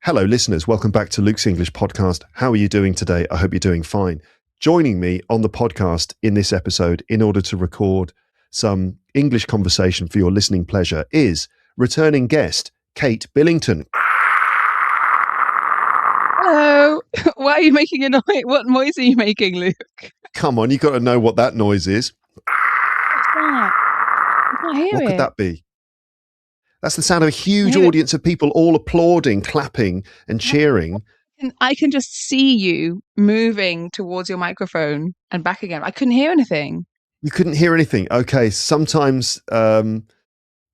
Hello, listeners. Welcome back to Luke's English podcast. How are you doing today? I hope you're doing fine. Joining me on the podcast in this episode in order to record some English conversation for your listening pleasure is returning guest, Kate Billington. Hello. Why are you making a noise? What noise are you making, Luke? Come on, you've got to know what that noise is. What's that? I can't hear What it. could that be? That's the sound of a huge Hear it. audience of people all applauding, clapping and cheering. I can just see you moving towards your microphone and back again. I couldn't hear anything. You couldn't hear anything. Okay, sometimes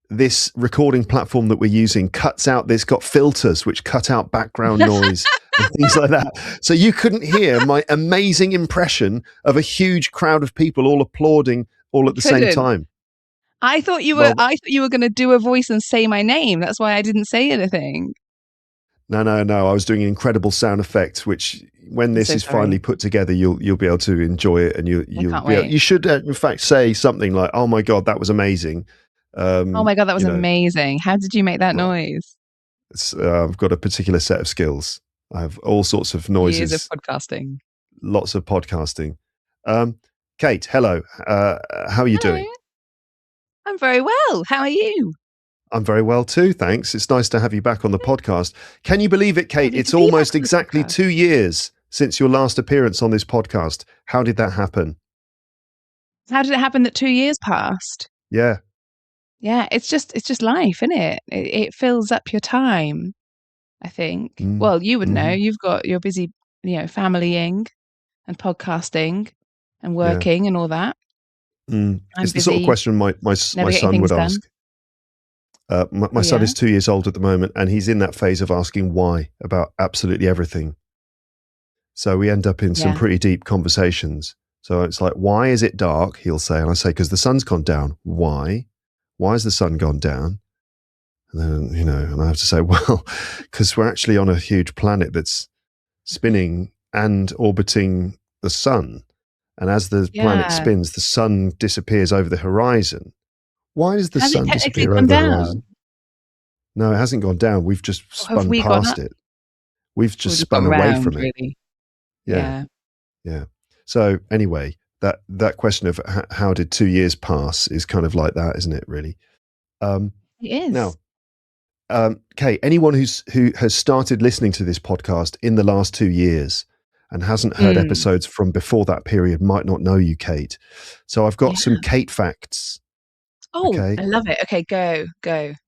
this recording platform that we're using cuts out, it's got filters which cut out background noise and things like that. So you couldn't hear my amazing impression of a huge crowd of people all applauding all at the same time. I thought you were going to do a voice and say my name. That's why I didn't say anything. No. I was doing an incredible sound effect, which when this is finally put together, you'll be able to enjoy it, and you should in fact say something like, "Oh my God, that was amazing." Oh my God, that was amazing. How did you make that noise? I've got a particular set of skills. I have all sorts of noises. Years of podcasting. Lots of podcasting. Kate, hello. How are you doing? I'm very well. How are you? I'm very well too, thanks. It's nice to have you back on the podcast. Can you believe it, Kate? It's almost exactly 2 years since your last appearance on this podcast. How did that happen? How did it happen that 2 years passed? Yeah. Yeah, it's just life, isn't it? It fills up your time, I think. Well, you would know. You're busy, familying and podcasting and working and all that. It's the sort of question my son would ask. My son is 2 years old at the moment, and he's in that phase of asking why about absolutely everything. So we end up in some pretty deep conversations. So it's like, why is it dark? He'll say, and I say, because the sun's gone down. Why? Why has the sun gone down? And then, and I have to say, well, because we're actually on a huge planet that's spinning and orbiting the sun. And as the planet spins, the sun disappears over the horizon. Why does the sun disappear over the horizon? No, it hasn't gone down. We've just spun past it. We've just spun away from it. Really. Yeah. So anyway, that question of how did 2 years pass is kind of like that, isn't it, really? It is. Now, Kate, anyone who has started listening to this podcast in the last 2 years and hasn't heard episodes from before that period might not know you, Kate. So I've got some Kate facts. Oh, okay. I love it. Okay, go.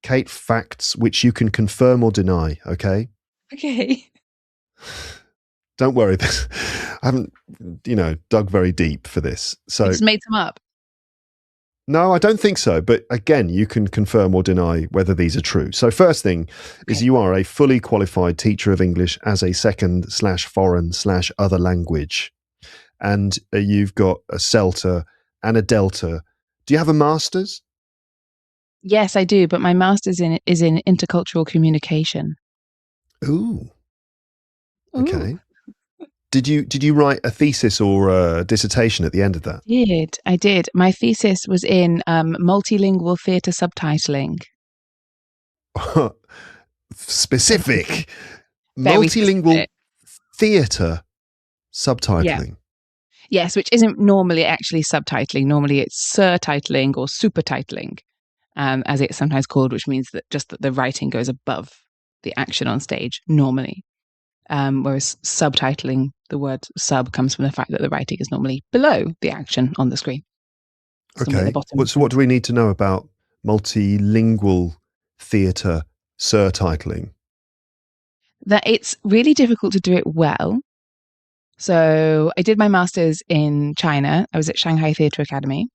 Kate facts, which you can confirm or deny, okay? Okay. Don't worry. I haven't, dug very deep for this. So you just made them up. No, I don't think so. But again, you can confirm or deny whether these are true. So first thing is you are a fully qualified teacher of English as a second/foreign/other language. And you've got a CELTA and a Delta. Do you have a master's? Yes, I do. But my master's is in intercultural communication. Ooh. Okay. Did you write a thesis or a dissertation at the end of that? I did. My thesis was in multilingual theatre subtitling. Specific. Multilingual theatre subtitling. Yes, which isn't normally actually subtitling. Normally it's surtitling or supertitling, as it's sometimes called, which means that the writing goes above the action on stage normally. Whereas subtitling, the word sub comes from the fact that the writing is normally below the action on the screen. Okay. So what do we need to know about multilingual theatre surtitling? That it's really difficult to do it well. So I did my master's in China. I was at Shanghai Theatre Academy,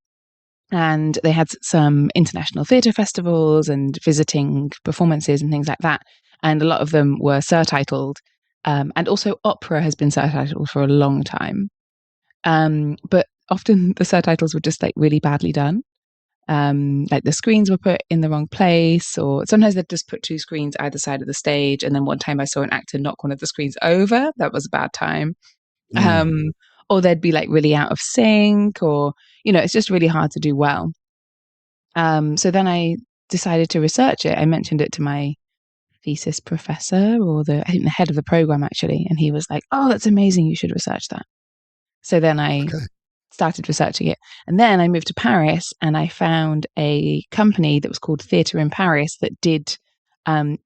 and they had some international theatre festivals and visiting performances and things like that. And a lot of them were surtitled. And also opera has been surtitled for a long time. But often the surtitles were just like really badly done. Like the screens were put in the wrong place, or sometimes they'd just put two screens either side of the stage. And then one time I saw an actor knock one of the screens over. That was a bad time. Or they'd be like really out of sync, or, it's just really hard to do well. So then I decided to research it. I mentioned it to my thesis professor, or I think the head of the program actually. And he was like, "Oh, that's amazing. You should research that." So then I started researching it. And then I moved to Paris and I found a company that was called Theatre in Paris that did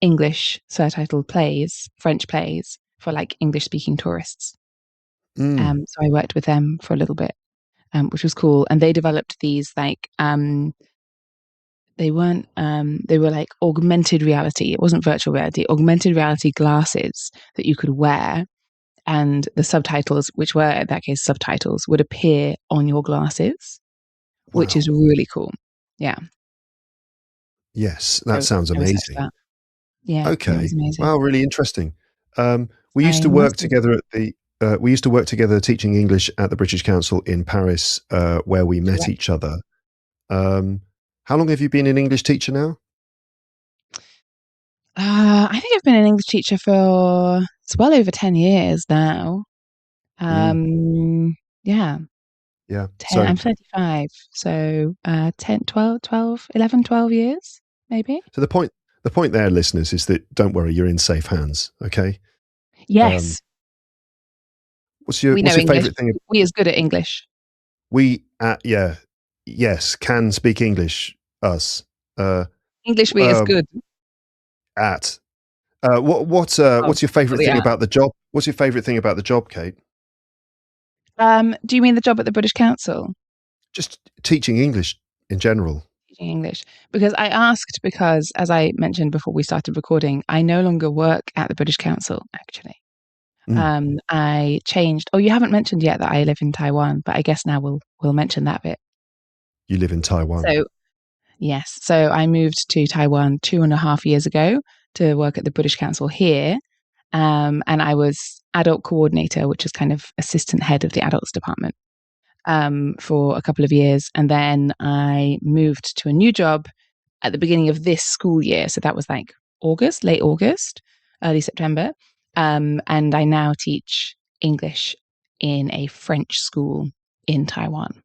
English subtitled plays, French plays for like English speaking tourists. So I worked with them for a little bit, which was cool. And they developed these like, they were like augmented reality. It wasn't virtual reality, augmented reality glasses that you could wear. And the subtitles, which were in that case subtitles, would appear on your glasses, which is really cool. Yeah. Yes, that sounds amazing. That. Yeah. Okay. It was amazing. Wow, really interesting. We used to work together teaching English at the British Council in Paris, where we met each other. How long have you been an English teacher now? I think I've been an English teacher for it's well over 10 years now. Yeah. Yeah. 10, I'm 35. So 10, 12, 11, 12 years, maybe. So the point there, listeners, is that don't worry, you're in safe hands. Okay. Yes. What's your favorite thing? We as good at English. We yes, can speak English. Us. English we is good. At. What's your favorite thing about the job? What's your favorite thing about the job, Kate? Do you mean the job at the British Council? Just teaching English in general. Teaching English. Because as I mentioned before we started recording, I no longer work at the British Council, actually. I changed. Oh, you haven't mentioned yet that I live in Taiwan, but I guess now we'll mention that bit. You live in Taiwan. So, yes. So I moved to Taiwan 2.5 years ago to work at the British Council here. And I was adult coordinator, which is kind of assistant head of the adults department, for a couple of years. And then I moved to a new job at the beginning of this school year. So that was like late August, early September. And I now teach English in a French school in Taiwan.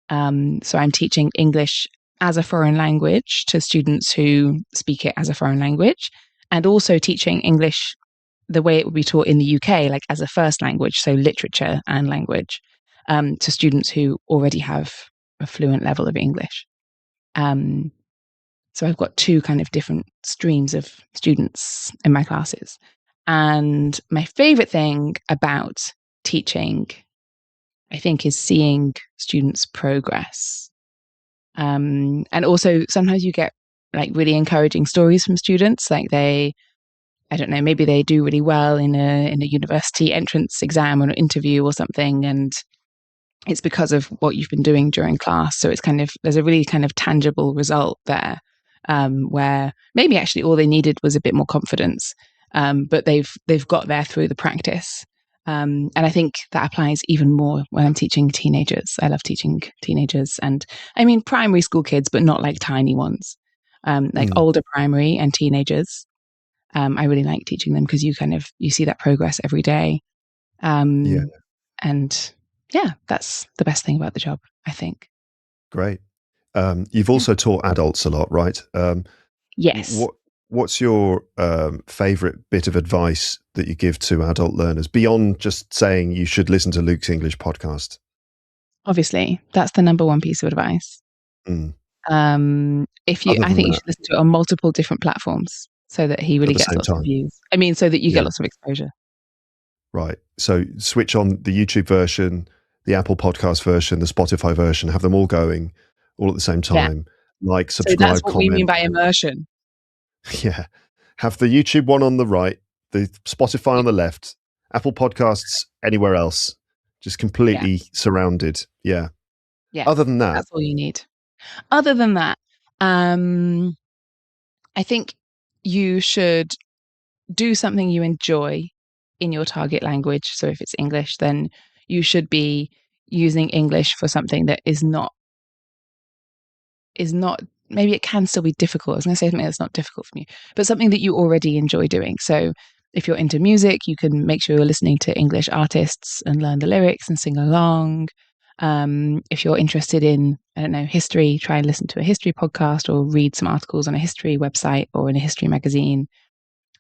So I'm teaching English as a foreign language to students who speak it as a foreign language, and also teaching English the way it would be taught in the UK, like as a first language, so literature and language, to students who already have a fluent level of English. So I've got two kind of different streams of students in my classes. And my favorite thing about teaching, I think, is seeing students progress. And also sometimes you get like really encouraging stories from students, like I don't know, maybe they do really well in a university entrance exam or an interview or something, and it's because of what you've been doing during class. So it's kind of, there's a really kind of tangible result there, where maybe actually all they needed was a bit more confidence, but they've got there through the practice. And I think that applies even more when I'm teaching teenagers. I love teaching teenagers, and I mean primary school kids, but not like tiny ones, like older primary and teenagers. I really like teaching them because you see that progress every day. And yeah, that's the best thing about the job, I think. Great. You've also taught adults a lot, right? Yes. What's your favorite bit of advice that you give to adult learners beyond just saying you should listen to Luke's English podcast? Obviously, that's the number one piece of advice. I think you should listen to it on multiple different platforms so that he really gets lots of views. I mean, so that you get lots of exposure. Right. So switch on the YouTube version, the Apple podcast version, the Spotify version, have them all going all at the same time. Yeah. Like, subscribe, so that's what comment. we mean by immersion. Yeah. Have the YouTube one on the right, the Spotify on the left, Apple Podcasts anywhere else, just completely surrounded. Yeah. Yeah. Other than that, that's all you need. Other than that, I think you should do something you enjoy in your target language. So if it's English, then you should be using English for something that is not, maybe it can still be difficult. I was going to say something that's not difficult for you, but something that you already enjoy doing. So if you're into music, you can make sure you're listening to English artists and learn the lyrics and sing along. If you're interested in, I don't know, history, try and listen to a history podcast or read some articles on a history website or in a history magazine.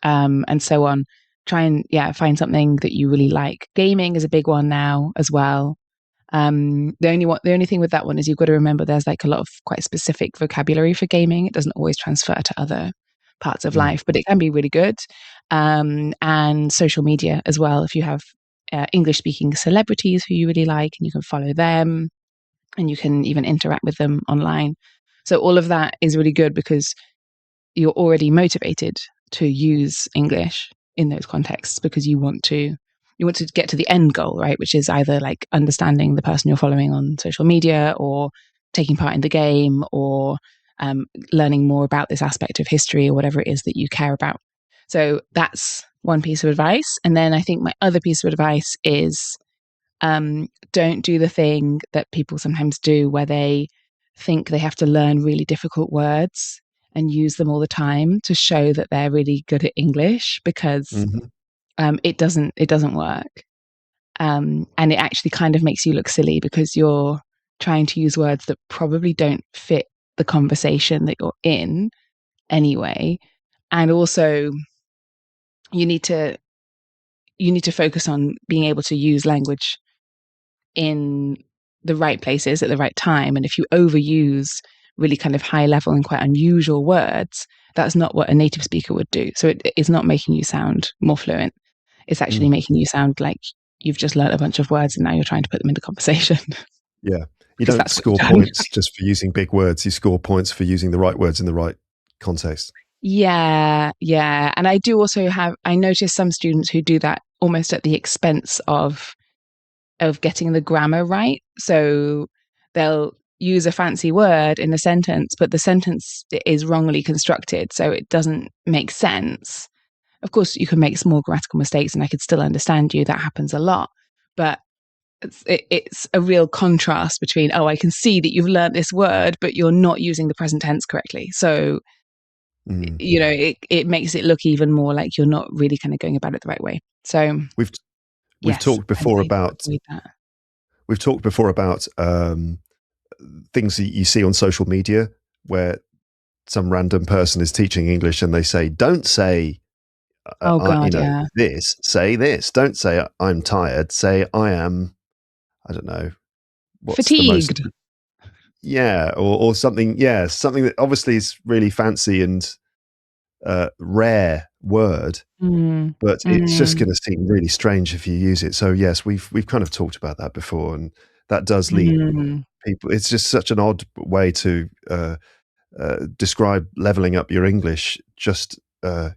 and so on. Try and find something that you really like. Gaming is a big one now as well. The only thing with that one is you've got to remember there's like a lot of quite specific vocabulary for gaming. It doesn't always transfer to other parts of life, but it can be really good. And social media as well. If you have English speaking celebrities who you really like, and you can follow them, and you can even interact with them online. So all of that is really good because you're already motivated to use English in those contexts because you want to get to the end goal, right? Which is either like understanding the person you're following on social media, or taking part in the game, or learning more about this aspect of history, or whatever it is that you care about. So that's one piece of advice. And then I think my other piece of advice is don't do the thing that people sometimes do where they think they have to learn really difficult words and use them all the time to show that they're really good at English, because it doesn't work. And it actually kind of makes you look silly because you're trying to use words that probably don't fit the conversation that you're in anyway. And also you need to focus on being able to use language in the right places at the right time. And if you overuse really kind of high level and quite unusual words, that's not what a native speaker would do. So it's not making you sound more fluent. It's actually making you sound like you've just learned a bunch of words and now you're trying to put them into conversation. Yeah. You don't score points just for using big words. You score points for using the right words in the right context. Yeah. And I do also I notice some students who do that almost at the expense of getting the grammar right. So they'll use a fancy word in a sentence, but the sentence is wrongly constructed, so it doesn't make sense. Of course, you can make small grammatical mistakes and I could still understand you. That happens a lot. But it's a real contrast between, I can see that you've learned this word, but you're not using the present tense correctly. So, it makes it look even more like you're not really kind of going about it the right way. So we've talked before about things that you see on social media where some random person is teaching English and they say, don't say, this, say this. Don't say I'm tired. Say I am, I don't know. Fatigued. Or something. Yeah, something that obviously is really fancy and rare word, but it's just going to seem really strange if you use it. So yes, we've kind of talked about that before, and that does lead people. It's just such an odd way to describe leveling up your English, just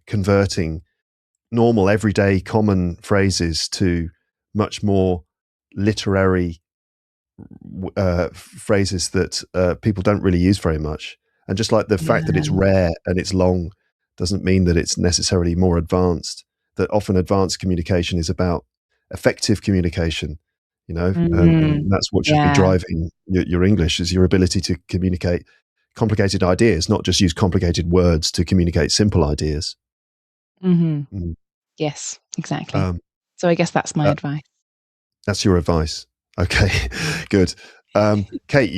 converting normal, everyday, common phrases to much more literary phrases that people don't really use very much. And just like the fact that it's rare and it's long doesn't mean that it's necessarily more advanced. That often advanced communication is about effective communication, and that's what should be driving your English, is your ability to communicate complicated ideas, not just use complicated words to communicate simple ideas. Yes, exactly. So I guess that's my advice. That's your advice. Okay, good. Kate,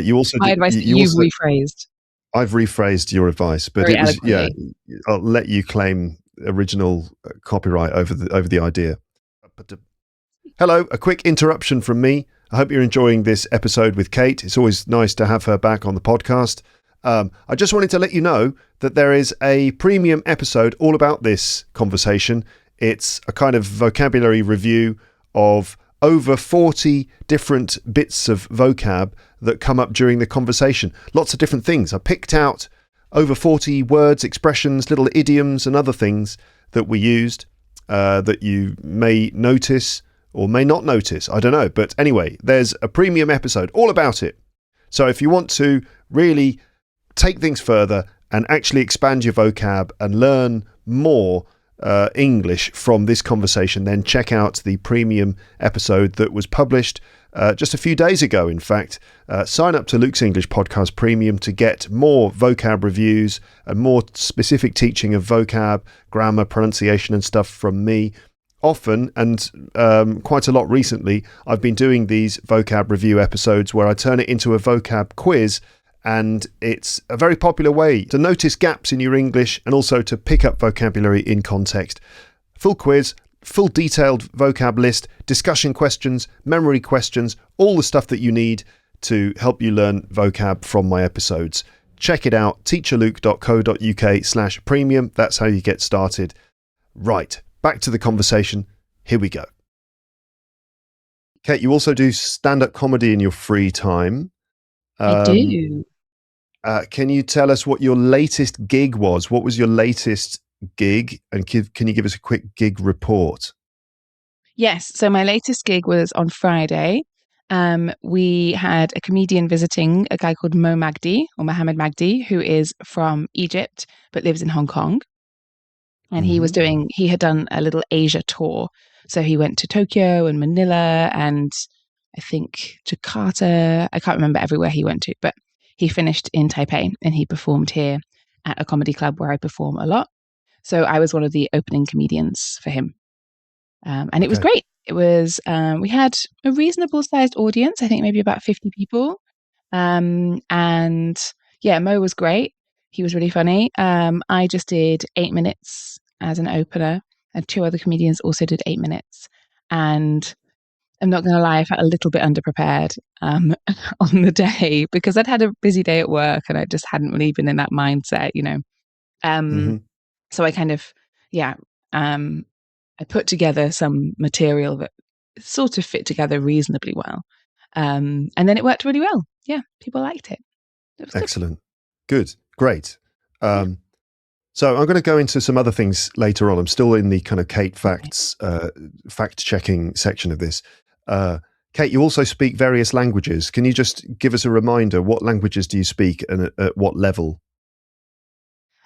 you also my advice. You've rephrased. I've rephrased your advice, but very it was eloquently. I'll let you claim original copyright over the idea. Hello, a quick interruption from me. I hope you're enjoying this episode with Kate. It's always nice to have her back on the podcast. I just wanted to let you know that there is a premium episode all about this conversation. It's a kind of vocabulary review of over 40 different bits of vocab that come up during the conversation. Lots of different things. I picked out over 40 words, expressions, little idioms and other things that we used that you may notice or may not notice. I don't know. But anyway, there's a premium episode all about it. So if you want to really take things further and actually expand your vocab and learn more English from this conversation, then check out the premium episode that was published just a few days ago. In fact, sign up to Luke's English Podcast Premium to get more vocab reviews and more specific teaching of vocab, grammar, pronunciation and stuff from me. Often, and quite a lot recently, I've been doing these vocab review episodes where I turn it into a vocab quiz and it's a very popular way to notice gaps in your English and also to pick up vocabulary in context. Full quiz, full detailed vocab list, discussion questions, memory questions, all the stuff that you need to help you learn vocab from my episodes. Check it out, teacherluke.co.uk/premium. That's how you get started. Right, back to the conversation. Here we go. Kate, you also do stand-up comedy in your free time. I do. Can you tell us what your latest gig was? What was your latest gig? And can you give us a quick gig report? Yes. So my latest gig was on Friday. We had a comedian visiting, a guy called Mohammed Magdi, who is from Egypt but lives in Hong Kong. And he had done a little Asia tour. So he went to Tokyo and Manila and I think Jakarta. I can't remember everywhere he went to, but he finished in Taipei and he performed here at a comedy club where I perform a lot. So I was one of the opening comedians for him. And it was great. It was, we had a reasonable sized audience, I think maybe about 50 people. And yeah, Mo was great. He was really funny. I just did 8 minutes as an opener, and 2 other comedians also did 8 minutes. And I'm not going to lie, I felt a little bit underprepared on the day because I'd had a busy day at work and I just hadn't really been in that mindset, you know. So I kind of, I put together some material that sort of fit together reasonably well. And then it worked really well. Yeah, people liked it. It was excellent. Good. Great. So I'm going to go into some other things later on. I'm still in the kind of Kate facts, fact-checking section of this. Kate, you also speak various languages. Can you just give us a reminder? What languages do you speak and at what level?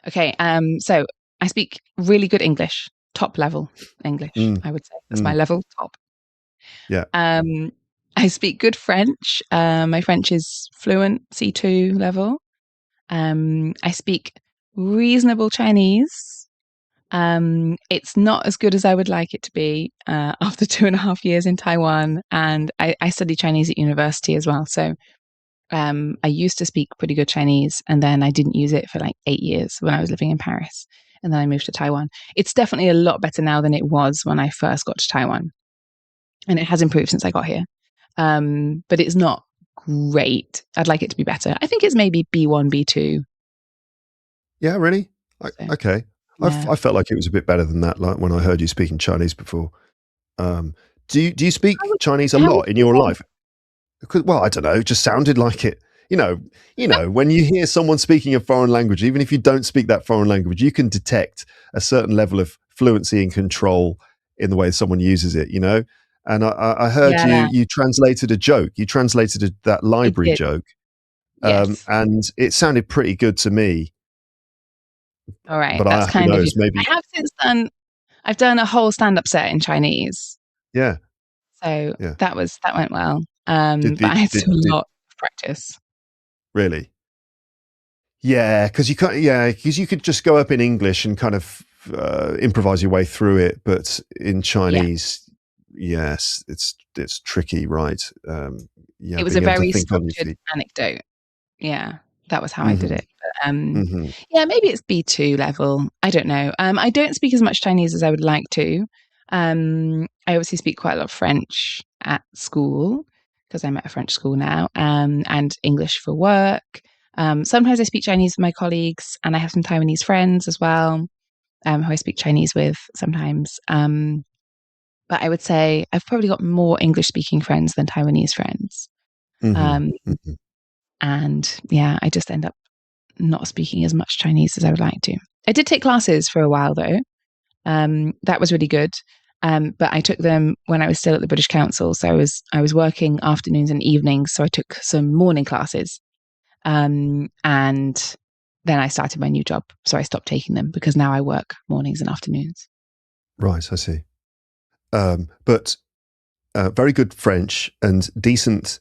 Okay. So I speak really good English, top level English, I would say. That's my level, top. Yeah. I speak good French. My French is fluent, C2 level. I speak reasonable Chinese. It's not as good as I would like it to be after 2.5 years in Taiwan. And I studied Chinese at university as well. So I used to speak pretty good Chinese and then I didn't use it for like 8 years when I was living in Paris. And then I moved to Taiwan. It's definitely a lot better now than it was when I first got to Taiwan. And it has improved since I got here. But it's not great. I'd like it to be better. I think it's maybe B1, B2. Yeah, really? Okay. Yeah. I felt like it was a bit better than that, like when I heard you speaking Chinese before. Do you speak Chinese a lot in your life? Well, I don't know. It just sounded like it. You know, when you hear someone speaking a foreign language, even if you don't speak that foreign language, you can detect a certain level of fluency and control in the way someone uses it, you know? And I heard you translated a joke. You translated that library joke. Yes. And it sounded pretty good to me. All right. But That's kind of maybe I have since I've done a whole stand-up set in Chinese. Yeah. So that went well. But I had a lot of practice. Really? Yeah, because you could just go up in English and kind of improvise your way through it, but in Chinese, yes, it's tricky, right? It was a very structured anecdote. Yeah, that was how I did it. But, yeah, maybe it's B2 level. I don't know. I don't speak as much Chinese as I would like to. I obviously speak quite a lot of French at school because I'm at a French school now, and English for work. Sometimes I speak Chinese with my colleagues, and I have some Taiwanese friends as well, who I speak Chinese with sometimes. But I would say I've probably got more English-speaking friends than Taiwanese friends. And yeah, I just end up not speaking as much Chinese as I would like to. I did take classes for a while though. That was really good. But I took them when I was still at the British Council. So I was working afternoons and evenings. So I took some morning classes. And then I started my new job. So I stopped taking them because now I work mornings and afternoons. Right, I see. But very good French and decent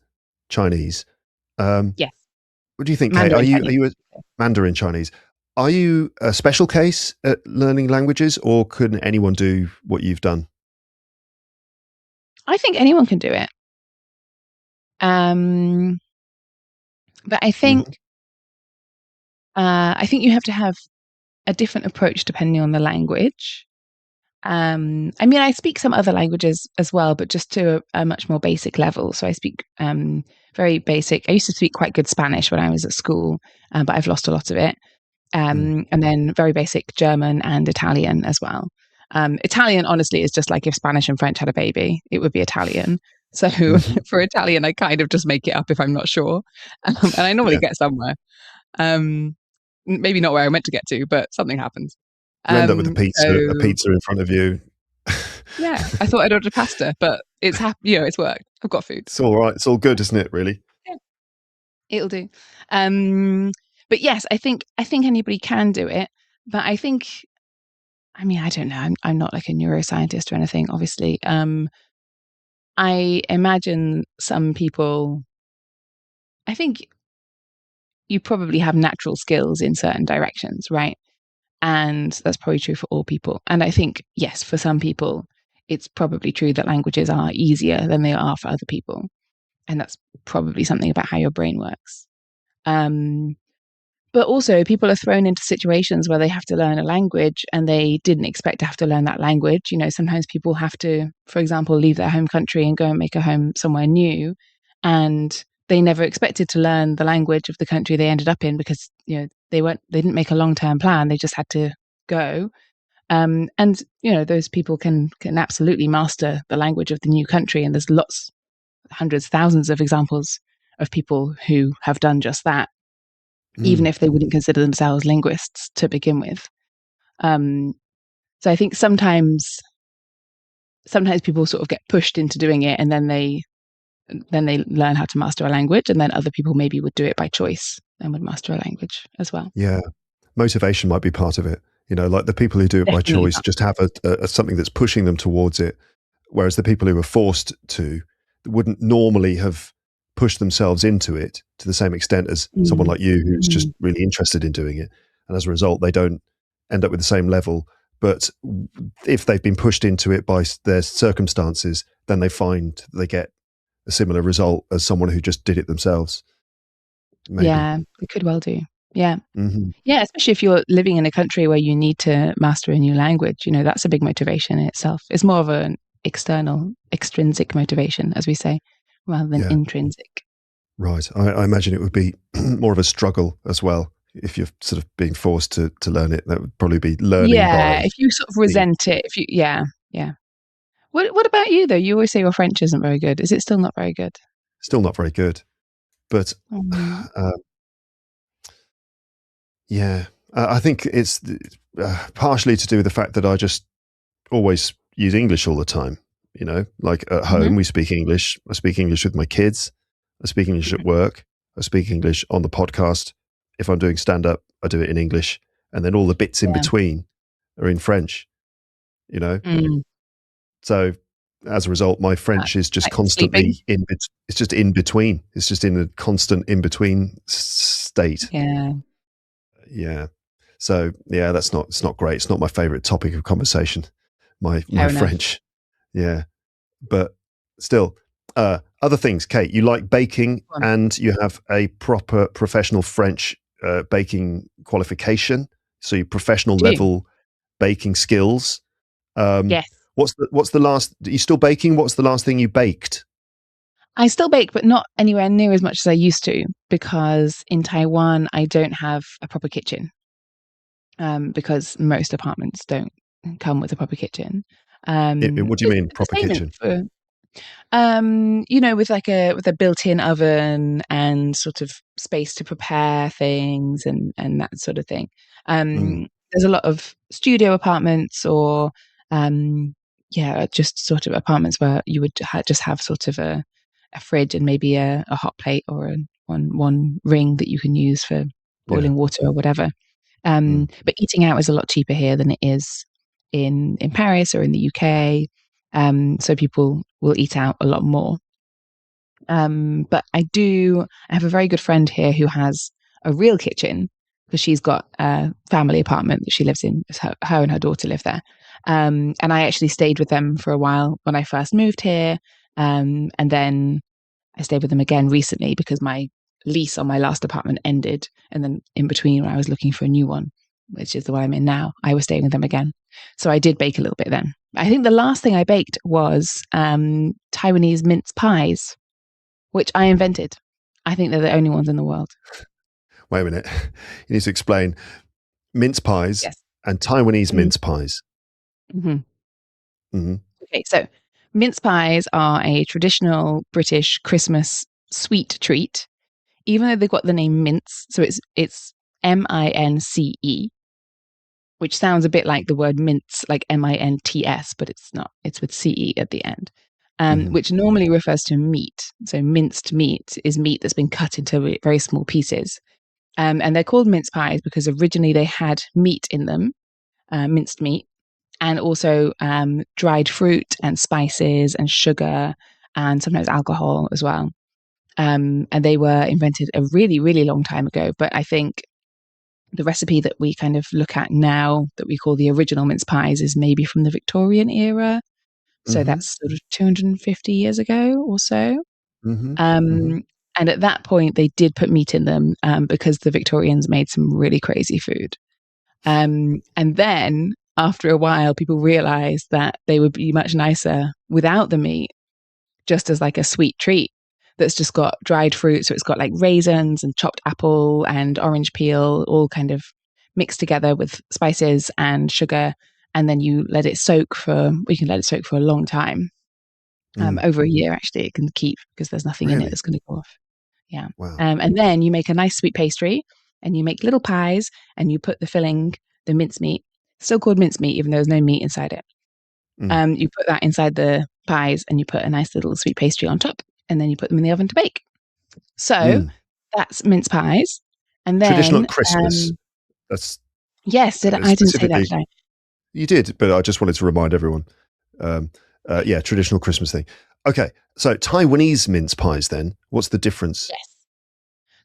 Chinese. Yes. What do you think, Kate? Are you a Mandarin Chinese? Are you a special case at learning languages, or can anyone do what you've done? I think anyone can do it. But I think I think you have to have a different approach depending on the language. I mean, I speak some other languages as well, but just to a much more basic level. So I speak very basic. I used to speak quite good Spanish when I was at school, but I've lost a lot of it. And then very basic German and Italian as well. Italian, honestly, is just like if Spanish and French had a baby, it would be Italian. So for Italian, I kind of just make it up if I'm not sure. And I normally get somewhere. Maybe not where I meant to get to, but something happens. You end up with a pizza in front of you. Yeah, I thought I'd ordered pasta, but it's it's worked. I've got food. It's all right. It's all good, isn't it? Really? Yeah, it'll do. But yes, I think anybody can do it. But I think, I mean, I don't know. I'm not like a neuroscientist or anything, obviously. I imagine some people. I think you probably have natural skills in certain directions, right? And that's probably true for all people. And I think, yes, for some people, it's probably true that languages are easier than they are for other people. And that's probably something about how your brain works. But also, people are thrown into situations where they have to learn a language and they didn't expect to have to learn that language. You know, sometimes people have to, for example, leave their home country and go and make a home somewhere new. And they never expected to learn the language of the country they ended up in because, you know, they didn't make a long-term plan. They just had to go. And, you know, those people can absolutely master the language of the new country. And there's hundreds, thousands of examples of people who have done just that, even if they wouldn't consider themselves linguists to begin with. So I think sometimes people sort of get pushed into doing it, and then they learn how to master a language, and then other people maybe would do it by choice and would master a language as well. Yeah, motivation might be part of it. You know, like the people who do it Definitely by choice just have a something that's pushing them towards it, whereas the people who are forced to wouldn't normally have pushed themselves into it to the same extent as someone like you who's just really interested in doing it. And as a result, they don't end up with the same level. But if they've been pushed into it by their circumstances, then they find they get a similar result as someone who just did it themselves. Maybe. Yeah, it could well do. Yeah. Yeah, especially if you're living in a country where you need to master a new language, you know, that's a big motivation in itself. It's more of an extrinsic motivation, as we say, rather than intrinsic. Right. I imagine it would be more of a struggle as well. If you're sort of being forced to learn it, that would probably be learning. Yeah, if you sort of resent it, yeah. What about you though? You always say your French isn't very good. Is it still not very good? Still not very good, but yeah, I think it's partially to do with the fact that I just always use English all the time. You know, like at home we speak English. I speak English with my kids. I speak English at work. I speak English on the podcast. If I'm doing stand-up, I do it in English. And then all the bits in between are in French, you know? So as a result, my French is just constantly it's just in between. It's just in a constant in-between state. Yeah. Yeah. So yeah, it's not great. It's not my favorite topic of conversation, my French. Yeah. But still, other things, Kate, you like baking and you have a proper professional French baking qualification. So your professional level baking skills. Yes. What's the last, are you still baking? What's the last thing you baked? I still bake, but not anywhere near as much as I used to, because in Taiwan, I don't have a proper kitchen. Because most apartments don't come with a proper kitchen. What do you mean, proper kitchen? You know, with a built-in oven and sort of space to prepare things and that sort of thing. There's a lot of studio apartments or just sort of apartments where you would just have sort of a fridge and maybe a hot plate or one ring that you can use for boiling water or whatever. But eating out is a lot cheaper here than it is in Paris or in the UK. So people will eat out a lot more. But I have a very good friend here who has a real kitchen because she's got a family apartment that she lives in. Her and her daughter live there. And I actually stayed with them for a while when I first moved here. And then I stayed with them again recently because my lease on my last apartment ended, and then in between when I was looking for a new one, which is the one I'm in now, I was staying with them again. So I did bake a little bit then. I think the last thing I baked was Taiwanese mince pies, which I invented. I think they're the only ones in the world. Wait a minute. You need to explain mince pies and Taiwanese mince pies. Mm-hmm. Mm-hmm. Okay, so mince pies are a traditional British Christmas sweet treat, even though they've got the name mince. So it's M-I-N-C-E, which sounds a bit like the word mince, like M-I-N-T-S, but it's not. It's with C-E at the end, which normally refers to meat. So minced meat is meat that's been cut into very small pieces. And they're called mince pies because originally they had meat in them, minced meat, and also dried fruit and spices and sugar and sometimes alcohol as well. And they were invented a really, really long time ago. But I think the recipe that we kind of look at now that we call the original mince pies is maybe from the Victorian era. So that's sort of 250 years ago or so. And at that point, they did put meat in them because the Victorians made some really crazy food. And then after a while, people realized that they would be much nicer without the meat, just as like a sweet treat that's just got dried fruit. So it's got like raisins and chopped apple and orange peel all kind of mixed together with spices and sugar. And then you let it soak we can let it soak for a long time. Over a year, actually, it can keep because there's nothing in it that's going to go off. Yeah. Wow. And then you make a nice sweet pastry and you make little pies and you put the filling, the mincemeat, still called mincemeat, even though there's no meat inside it. You put that inside the pies and you put a nice little sweet pastry on top and then you put them in the oven to bake. So that's mince pies. And then traditional at Christmas. That's yes. I didn't say that, did I? You did, but I just wanted to remind everyone. Traditional Christmas thing. Okay, so Taiwanese mince pies. Then, what's the difference? Yes.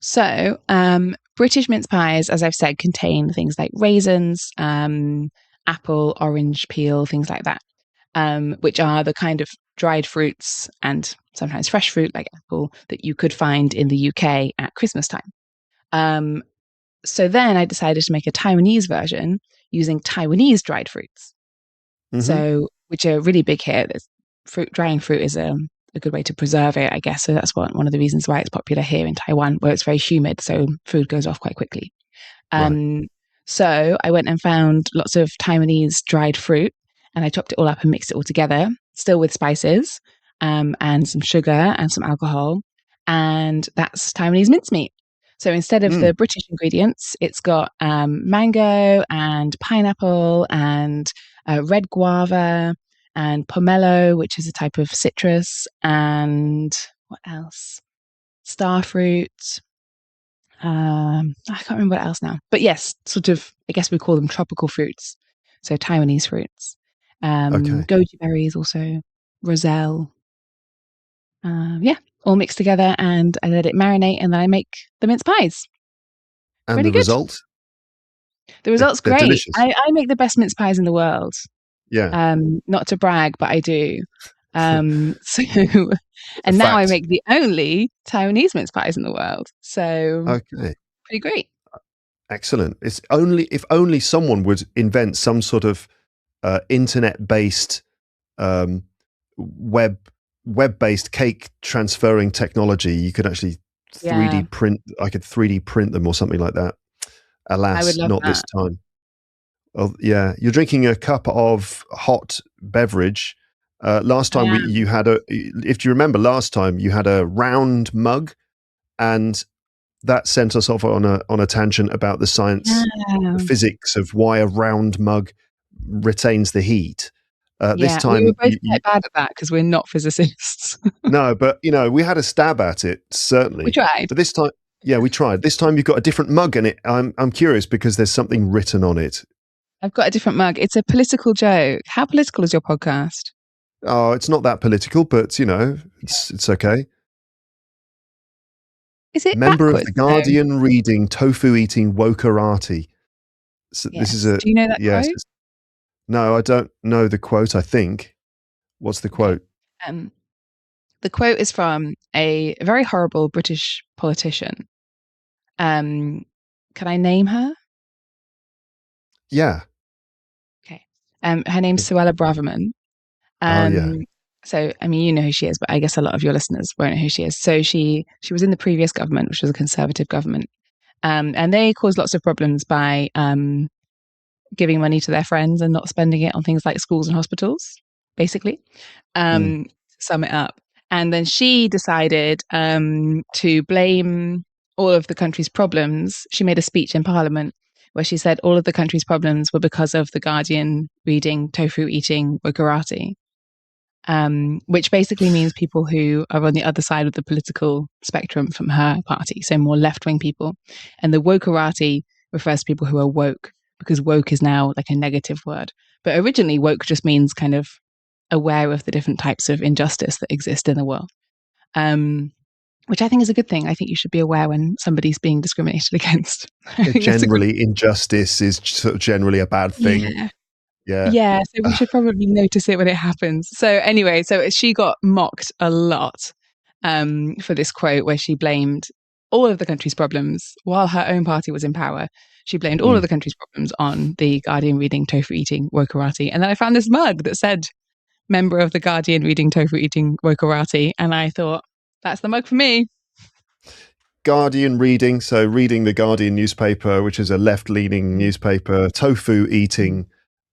So British mince pies, as I've said, contain things like raisins, apple, orange peel, things like that, which are the kind of dried fruits and sometimes fresh fruit like apple that you could find in the UK at Christmas time. So then I decided to make a Taiwanese version using Taiwanese dried fruits. So, which are really big here. Drying fruit is a good way to preserve it, I guess. So that's one of the reasons why it's popular here in Taiwan, where it's very humid, so food goes off quite quickly. So I went and found lots of Taiwanese dried fruit, and I chopped it all up and mixed it all together, still with spices, and some sugar and some alcohol, and that's Taiwanese mincemeat. So instead of the British ingredients, it's got mango and pineapple and red guava and pomelo, which is a type of citrus, and what else? Starfruit. I can't remember what else now. But yes, sort of, I guess we call them tropical fruits. So Taiwanese fruits. Goji berries also, roselle. All mixed together, and I let it marinate, and then I make the mince pies. And really the result? The result's great. Delicious. I make the best mince pies in the world. Yeah. Not to brag, but I do. And now I make the only Taiwanese mince pies in the world. So pretty great. Excellent. It's if only someone would invent some sort of internet-based web-based cake transferring technology. You could actually 3D print. I could 3D print them or something like that. Alas, not this time. Well, yeah, you're drinking a cup of hot beverage. Last time you had if you remember, last time you had a round mug, and that sent us off on a tangent about the science, the physics of why a round mug retains the heat. This time we were both quite bad at that because we're not physicists. No, but we had a stab at it, certainly. We tried. But this time, we tried. This time you've got a different mug, and I'm curious because there's something written on it. I've got a different mug. It's a political joke. How political is your podcast? Oh, it's not that political, but it's okay. Is it member backwards, of the Guardian reading tofu eating wokerati? So yes. This is Do you know that quote? No, I don't know the quote. I think. What's the quote? The quote is from a very horrible British politician. Can I name her? Yeah. Okay. Her name's Suella Braverman. Oh, yeah. So, I mean, you know who she is, but I guess a lot of your listeners won't know who she is. So she was in the previous government, which was a Conservative government. And they caused lots of problems by giving money to their friends and not spending it on things like schools and hospitals, basically. To sum it up. And then she decided to blame all of the country's problems. She made a speech in Parliament where she said all of the country's problems were because of the Guardian reading, tofu eating, wokarati, which basically means people who are on the other side of the political spectrum from her party, so more left-wing people. And the wokarati refers to people who are woke, because woke is now like a negative word. But originally, woke just means kind of aware of the different types of injustice that exist in the world, which I think is a good thing. I think you should be aware when somebody's being discriminated against. Generally, injustice is sort of generally a bad thing. Yeah. So we should probably notice it when it happens. So anyway, so she got mocked a lot for this quote where she blamed all of the country's problems while her own party was in power. She blamed all of the country's problems on the Guardian reading, tofu eating, wokarati. And then I found this mug that said, member of the Guardian reading, tofu eating, wokarati. And I thought, that's the mug for me. Guardian reading, so reading the Guardian newspaper, which is a left-leaning newspaper. Tofu eating,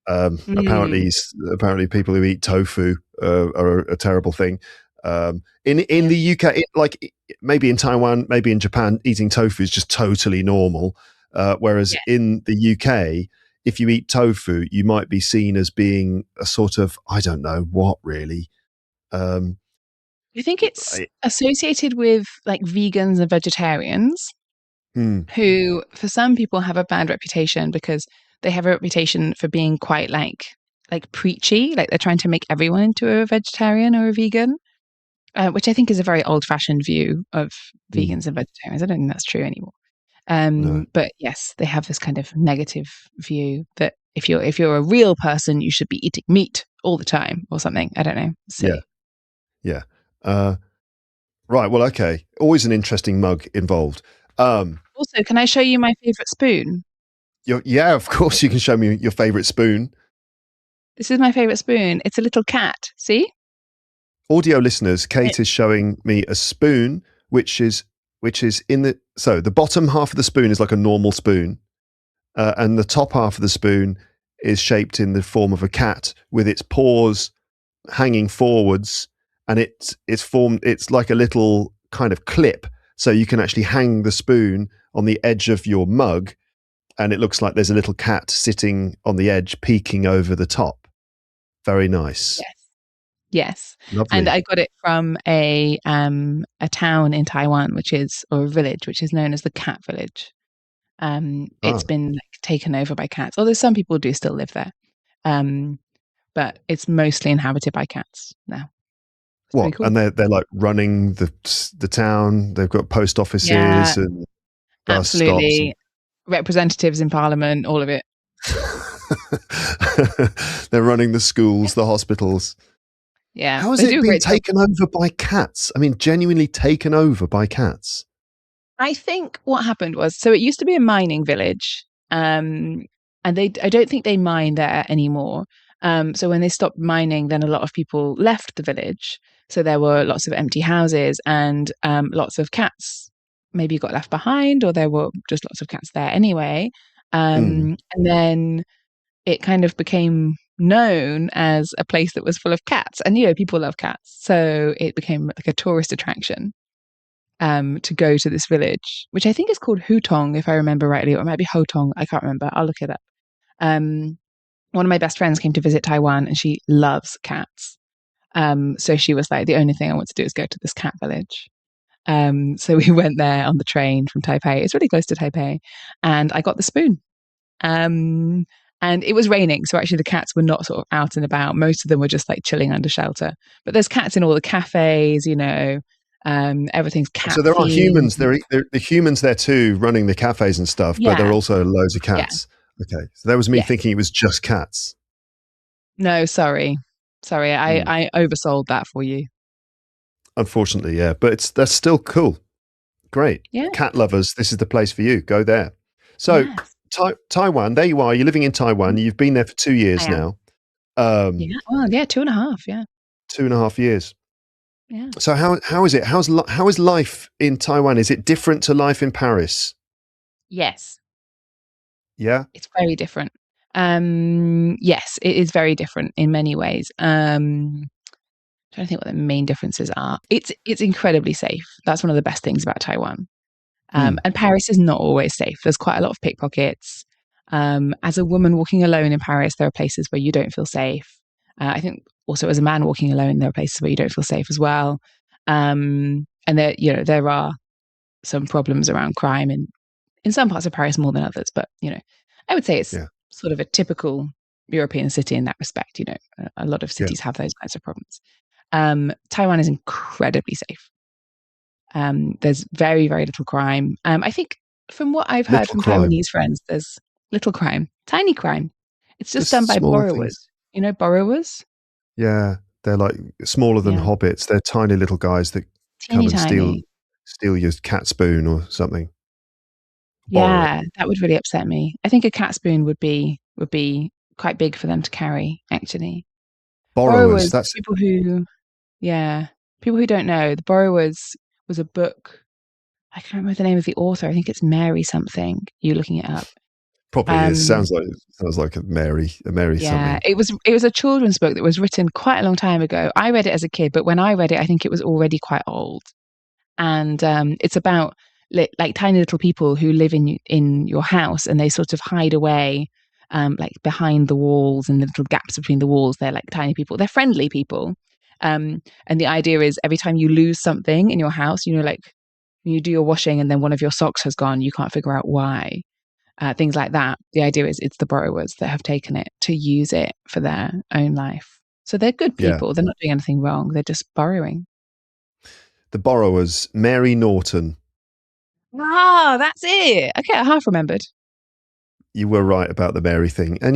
apparently people who eat tofu are a terrible thing. In the UK, like maybe in Taiwan, maybe in Japan, eating tofu is just totally normal. Whereas in the UK, if you eat tofu, you might be seen as being a sort of, I don't know what really. I think it's associated with like vegans and vegetarians who, for some people, have a bad reputation because they have a reputation for being quite like preachy, like they're trying to make everyone into a vegetarian or a vegan, which I think is a very old-fashioned view of vegans and vegetarians. I don't think that's true anymore. No. But yes, they have this kind of negative view that if you're a real person, you should be eating meat all the time or something. I don't know. Yeah. Right. Well, okay. Always an interesting mug involved. Also, can I show you my favorite spoon? Yeah, of course you can show me your favorite spoon. This is my favorite spoon. It's a little cat. See? Audio listeners, Kate is showing me a spoon, which is in the bottom half of the spoon is like a normal spoon, and the top half of the spoon is shaped in the form of a cat with its paws hanging forwards, and it's like a little kind of clip, so you can actually hang the spoon on the edge of your mug, and it looks like there's a little cat sitting on the edge, peeking over the top. Very nice. Yes. Lovely. And I got it from a town in Taiwan, or a village, which is known as the Cat Village. It's been taken over by cats, although some people do still live there. But it's mostly inhabited by cats now. What? Cool. And they're like running the town. They've got post offices and bus absolutely stops. Representatives in Parliament, all of it. They're running the schools, the hospitals. Yeah. How has it been taken over by cats? I mean, genuinely taken over by cats. I think what happened was, so it used to be a mining village, and I don't think they mine there anymore. So when they stopped mining, then a lot of people left the village. So there were lots of empty houses and lots of cats maybe got left behind, or there were just lots of cats there anyway. And then it kind of became known as a place that was full of cats, and people love cats, so it became like a tourist attraction to go to this village, which I think is called Hutong, if I remember rightly, or it might be Hotong. I can't remember. I'll look it up. One of my best friends came to visit Taiwan, and she loves cats. So she was like, the only thing I want to do is go to this cat village. So we went there on the train from Taipei. It's really close to Taipei, and I got the spoon. And it was raining, so actually the cats were not sort of out and about. Most of them were just like chilling under shelter. But there's cats in all the cafes, everything's cat. So there are humans. There are humans there too, running the cafes and stuff. Yeah. But there are also loads of cats. Yeah. Okay, so that was me thinking it was just cats. No, sorry, I oversold that for you. unfortunately, yeah. But that's still cool. Great. Yeah. Cat lovers, this is the place for you. Go there. So Yes. Taiwan, there you are. You're living in Taiwan. You've been there for 2 I years am. now. Yeah. Well, yeah, 2.5. Yeah. 2.5 years. Yeah. So how is it? How is life in Taiwan? Is it different to life in Paris? Yes. Yeah. It's very different. Yes, it is very different in many ways. Trying to think what the main differences are. It's incredibly safe. That's one of the best things about Taiwan. And Paris is not always safe. There's quite a lot of pickpockets. As a woman walking alone in Paris, there are places where you don't feel safe. I think also as a man walking alone, there are places where you don't feel safe as well. And there are some problems around crime in some parts of Paris more than others. But I would say it's sort of a typical European city in that respect. A lot of cities have those kinds of problems. Taiwan is incredibly safe. There's very, very little crime. I think from what I've heard from Taiwanese friends, there's little crime, tiny crime. It's just done by borrowers. Things. Borrowers? Yeah, they're like smaller than hobbits. They're tiny little guys that come and steal your cat spoon or something. Yeah, that would really upset me. I think a cat spoon would be quite big for them to carry, actually. Borrowers, that's people who don't know. The Borrowers was a book. I can't remember the name of the author. I think it's Mary something. You looking it up? Probably is. Sounds like a Mary something. Yeah, it was a children's book that was written quite a long time ago. I read it as a kid, but when I read it, I think it was already quite old. And it's about like tiny little people who live in your house, and they sort of hide away, like behind the walls and the little gaps between the walls. They're like tiny people. They're friendly people. And the idea is every time you lose something in your house, like when you do your washing and then one of your socks has gone, you can't figure out why. Things like that. The idea is it's the borrowers that have taken it to use it for their own life. So they're good people. Yeah. They're not doing anything wrong. They're just borrowing. The Borrowers, Mary Norton. Ah, that's it. Okay, I half remembered. You were right about the Mary thing. And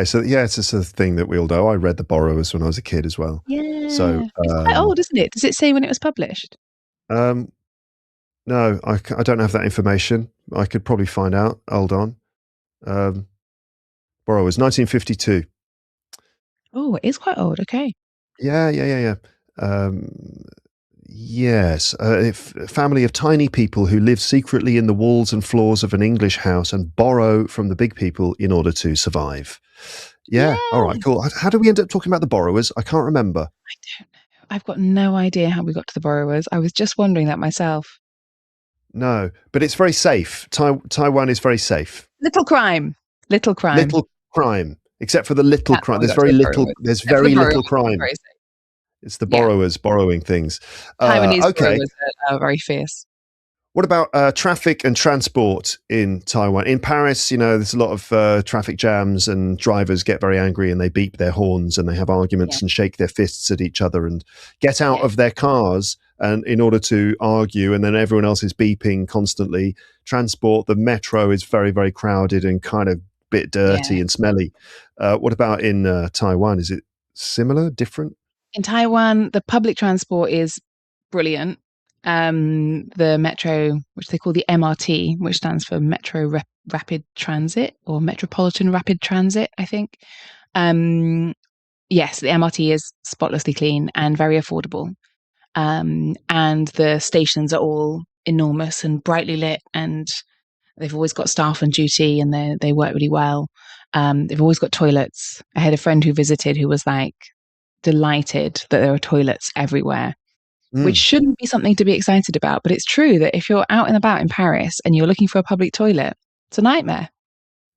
so it's just a thing that we all know. I read The Borrowers when I was a kid as well. Yeah. So it's quite old, isn't it? Does it say when it was published? No, I don't have that information. I could probably find out. Hold on. Borrowers, 1952. Oh, it is quite old. Okay. Yeah. Yes, a family of tiny people who live secretly in the walls and floors of an English house and borrow from the big people in order to survive. Yeah. All right, cool. How did we end up talking about the Borrowers? I can't remember. I don't know. I've got no idea how we got to the Borrowers. I was just wondering that myself. No, but it's very safe. Taiwan is very safe. Little crime, except for the little crime. There's very little. There's very little crime. It's the borrowers borrowing things. Taiwanese borrowers are very fierce. What about traffic and transport in Taiwan? In Paris, there's a lot of traffic jams and drivers get very angry and they beep their horns and they have arguments and shake their fists at each other and get out of their cars and in order to argue, and then everyone else is beeping constantly. Transport, the metro is very, very crowded and kind of a bit dirty and smelly. What about in Taiwan? Is it similar, different? In Taiwan, the public transport is brilliant. The metro, which they call the MRT, which stands for Metro Rapid Transit or Metropolitan Rapid Transit, I think. Yes, the MRT is spotlessly clean and very affordable. And the stations are all enormous and brightly lit, and they've always got staff on duty and they work really well. They've always got toilets. I had a friend who visited who was like delighted that there are toilets everywhere, which shouldn't be something to be excited about. But it's true that if you're out and about in Paris and you're looking for a public toilet, it's a nightmare.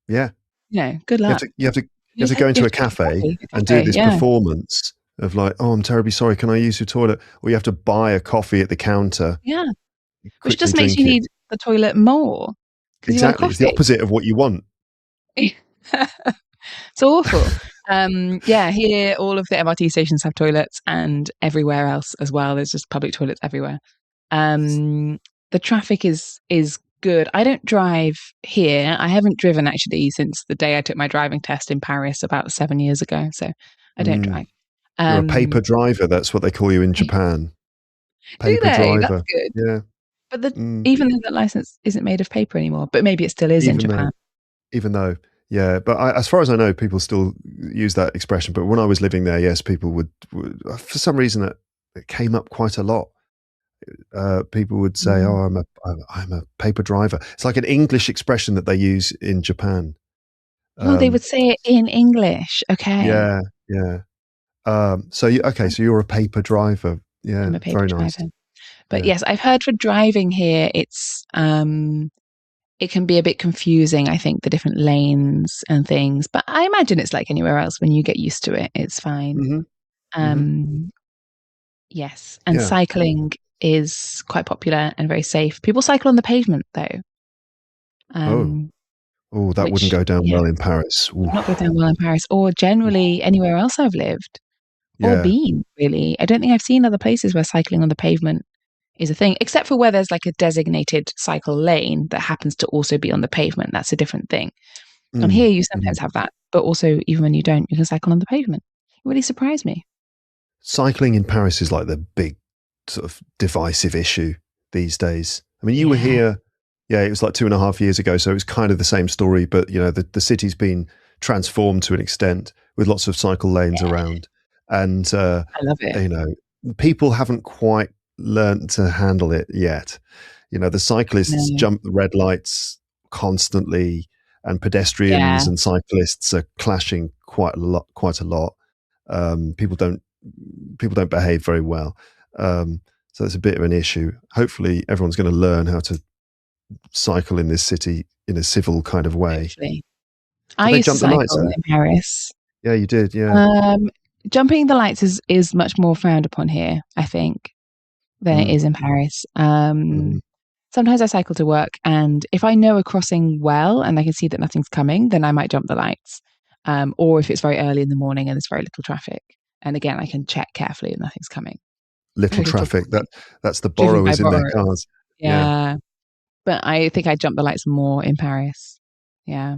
Yeah. Good luck. You have to go into a cafe and do this performance of like, oh, I'm terribly sorry, can I use your toilet? Or you have to buy a coffee at the counter. Yeah. Which just makes you need the toilet more. Exactly. It's the opposite of what you want. It's awful. Here all of the MRT stations have toilets and everywhere else as well. There's just public toilets everywhere. The traffic is good. I don't drive here. I haven't driven actually since the day I took my driving test in Paris about 7 years ago. So I don't drive. You're a paper driver. That's what they call you in Japan. Do Paper they? That's driver. good. Yeah. But even though that license isn't made of paper anymore, but maybe it still is in Japan. Even though, yeah, but as far as I know, people still use that expression. But when I was living there, yes, people would for some reason it came up quite a lot. People would say, "Oh, I'm a paper driver." It's like an English expression that they use in Japan. Oh, they would say it in English. Okay. Yeah, yeah. So you're a paper driver. Yeah, I'm a paper very nice. driver. But Yeah. yes, I've heard for driving here, it can be a bit confusing, I think, the different lanes and things. But I imagine it's like anywhere else. When you get used to it, it's fine. Yes. And Yeah. cycling is quite popular and very safe. People cycle on the pavement, though. That wouldn't go down well in Paris. Would not go down well in Paris, or generally anywhere else I've lived or been, really. I don't think I've seen other places where cycling on the pavement is a thing, except for where there's like a designated cycle lane that happens to also be on the pavement. That's a different thing. And here you sometimes have that, but also even when you don't, you can cycle on the pavement. It really surprised me. Cycling in Paris is like the big sort of divisive issue these days. I mean, you were here, it was like 2.5 years ago, so it was kind of the same story, but the city's been transformed to an extent with lots of cycle lanes around. And I love it. People haven't quite learned to handle it yet. The cyclists jump the red lights constantly, and pedestrians and cyclists are clashing quite a lot. People don't behave very well. So it's a bit of an issue. Hopefully everyone's going to learn how to cycle in this city in a civil kind of way. Hopefully. I used to cycle in Paris. Yeah, you did, yeah. Jumping the lights is much more frowned upon here, I think, than it is in Paris. Sometimes I cycle to work, and if I know a crossing well and I can see that nothing's coming, then I might jump the lights. Or if it's very early in the morning and there's very little traffic. And again, I can check carefully if nothing's coming. Little traffic, that's the borrowers in their cars. Yeah. But I think I jump the lights more in Paris. Yeah.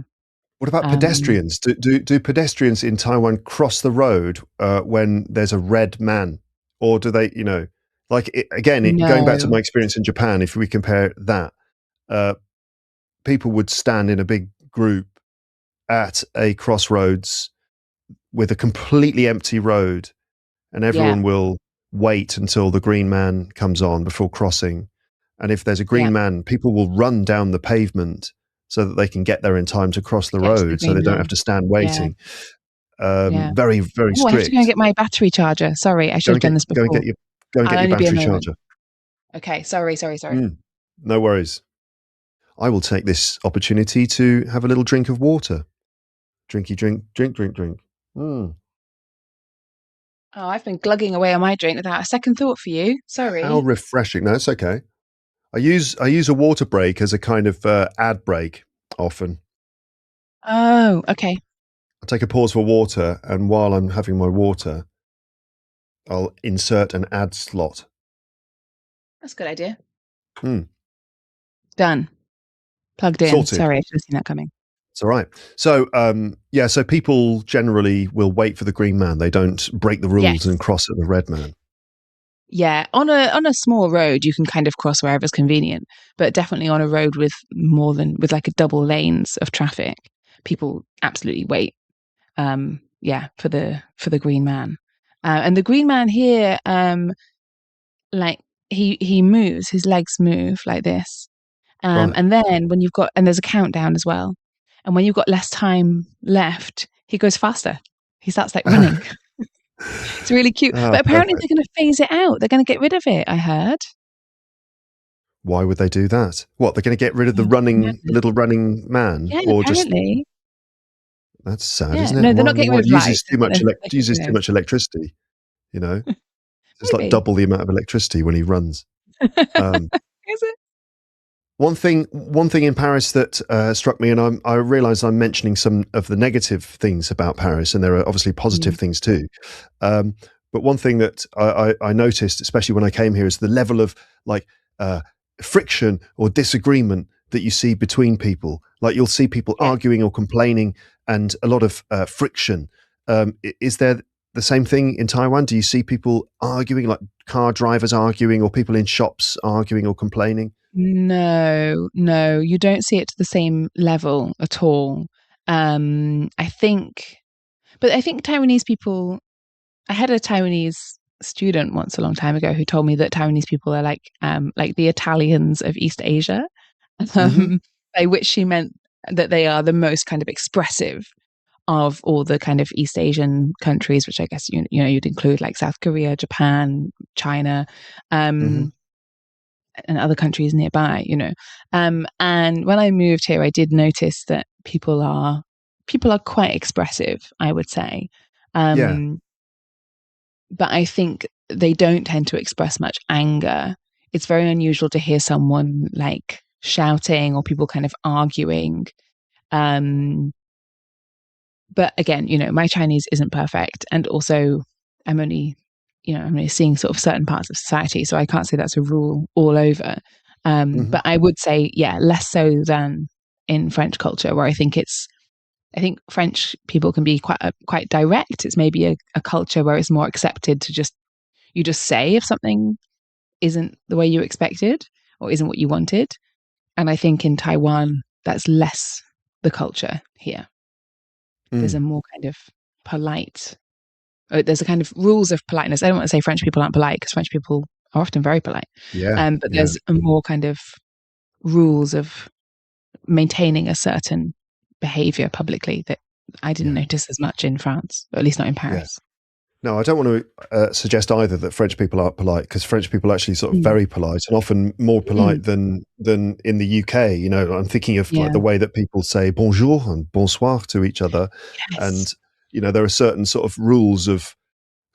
What about pedestrians? Do pedestrians in Taiwan cross the road when there's a red man? Or do they, going back to my experience in Japan, if we compare that, people would stand in a big group at a crossroads with a completely empty road, and everyone will wait until the green man comes on before crossing. And if there's a green man, people will run down the pavement so that they can get there in time to cross the road, so they don't have to stand waiting. Very, very strict. I have to go and get my battery charger. Sorry, I should have done this before. Go and get your battery charger. Okay, sorry. No worries. I will take this opportunity to have a little drink of water. Drink. Oh, I've been glugging away on my drink without a second thought for you. Sorry. How refreshing. No, it's okay. I use a water break as a kind of ad break often. Oh, okay. I take a pause for water, and while I'm having my water, I'll insert an ad slot. That's a good idea. Done. Plugged in. Sorted. Sorry, I should have seen that coming. It's all right. So, so people generally will wait for the green man. They don't break the rules and cross at the red man. Yeah, on a small road, you can kind of cross wherever's convenient, but definitely on a road with like a double lanes of traffic, people absolutely wait. For the green man, and the green man here, like he moves, his legs move like this, and then when there's a countdown as well, and when you've got less time left, he goes faster. He starts like running. It's really cute. But apparently they're going to phase it out. They're going to get rid of it, I heard. Why would they do that? What, they're going to get rid of the little running man? Yeah, or apparently. That's sad, isn't it? No, they're not getting rid of lights. Uses too much electricity, It's like double the amount of electricity when he runs. Is it? One thing in Paris that struck me, and I realise I'm mentioning some of the negative things about Paris, and there are obviously positive things too. But one thing that I noticed, especially when I came here, is the level of friction or disagreement that you see between people. Like you'll see people arguing or complaining, and a lot of friction. Is there the same thing in Taiwan? Do you see people arguing, like car drivers arguing, or people in shops arguing or complaining? No, you don't see it to the same level at all. I think Taiwanese people. I had a Taiwanese student once a long time ago who told me that Taiwanese people are like the Italians of East Asia, Mm-hmm. by which she meant that they are the most kind of expressive of all the kind of East Asian countries, which I guess you'd include like South Korea, Japan, China, Mm-hmm. and other countries nearby. And when I moved here, I did notice that people are quite expressive, I would say. Yeah. But I think they don't tend to express much anger. It's very unusual to hear someone like shouting or people kind of arguing. But again, my Chinese isn't perfect. And also I'm only seeing sort of certain parts of society. So I can't say that's a rule all over. Mm-hmm. But I would say, yeah, less so than in French culture, where I think French people can be quite direct. It's maybe a culture where it's more accepted to just say if something isn't the way you expected or isn't what you wanted. And I think in Taiwan, that's less the culture here. There's a more kind of polite, there's a kind of rules of politeness. I don't want to say French people aren't polite, because French people are often very polite. Yeah. But Yeah. there's a more kind of rules of maintaining a certain behavior publicly that I didn't Yeah. notice as much in France, or at least not in Yeah. Paris. No, I don't want to suggest either that French people aren't polite, because French people are actually sort of very polite, and often more polite than in the UK. I'm thinking of like the way that people say bonjour and bonsoir to each other. Yes. And there are certain sort of rules, of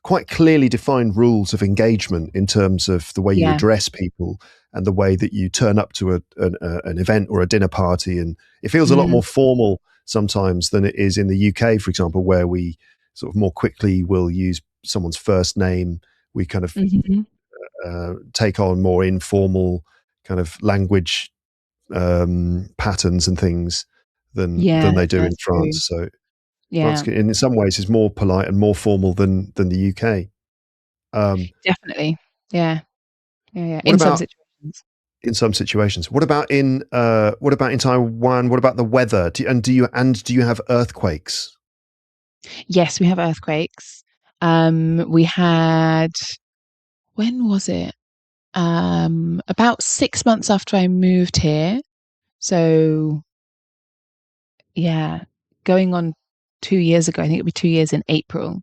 quite clearly defined rules of engagement, in terms of the way you address people and the way that you turn up to an event or a dinner party. And it feels a lot more formal sometimes than it is in the UK, for example, where we sort of more quickly will use someone's first name. We kind of take on more informal kind of language patterns and things than they do in True. France. So France, Yeah, in some ways, is more polite and more formal than the UK. definitely. Yeah. What In some about situations. in some situations? What about in Taiwan? What about the weather? Do you have earthquakes? Yes, we have earthquakes. We had, when was it? About 6 months after I moved here. So yeah, going on 2 years ago, I think it'll be 2 years in April.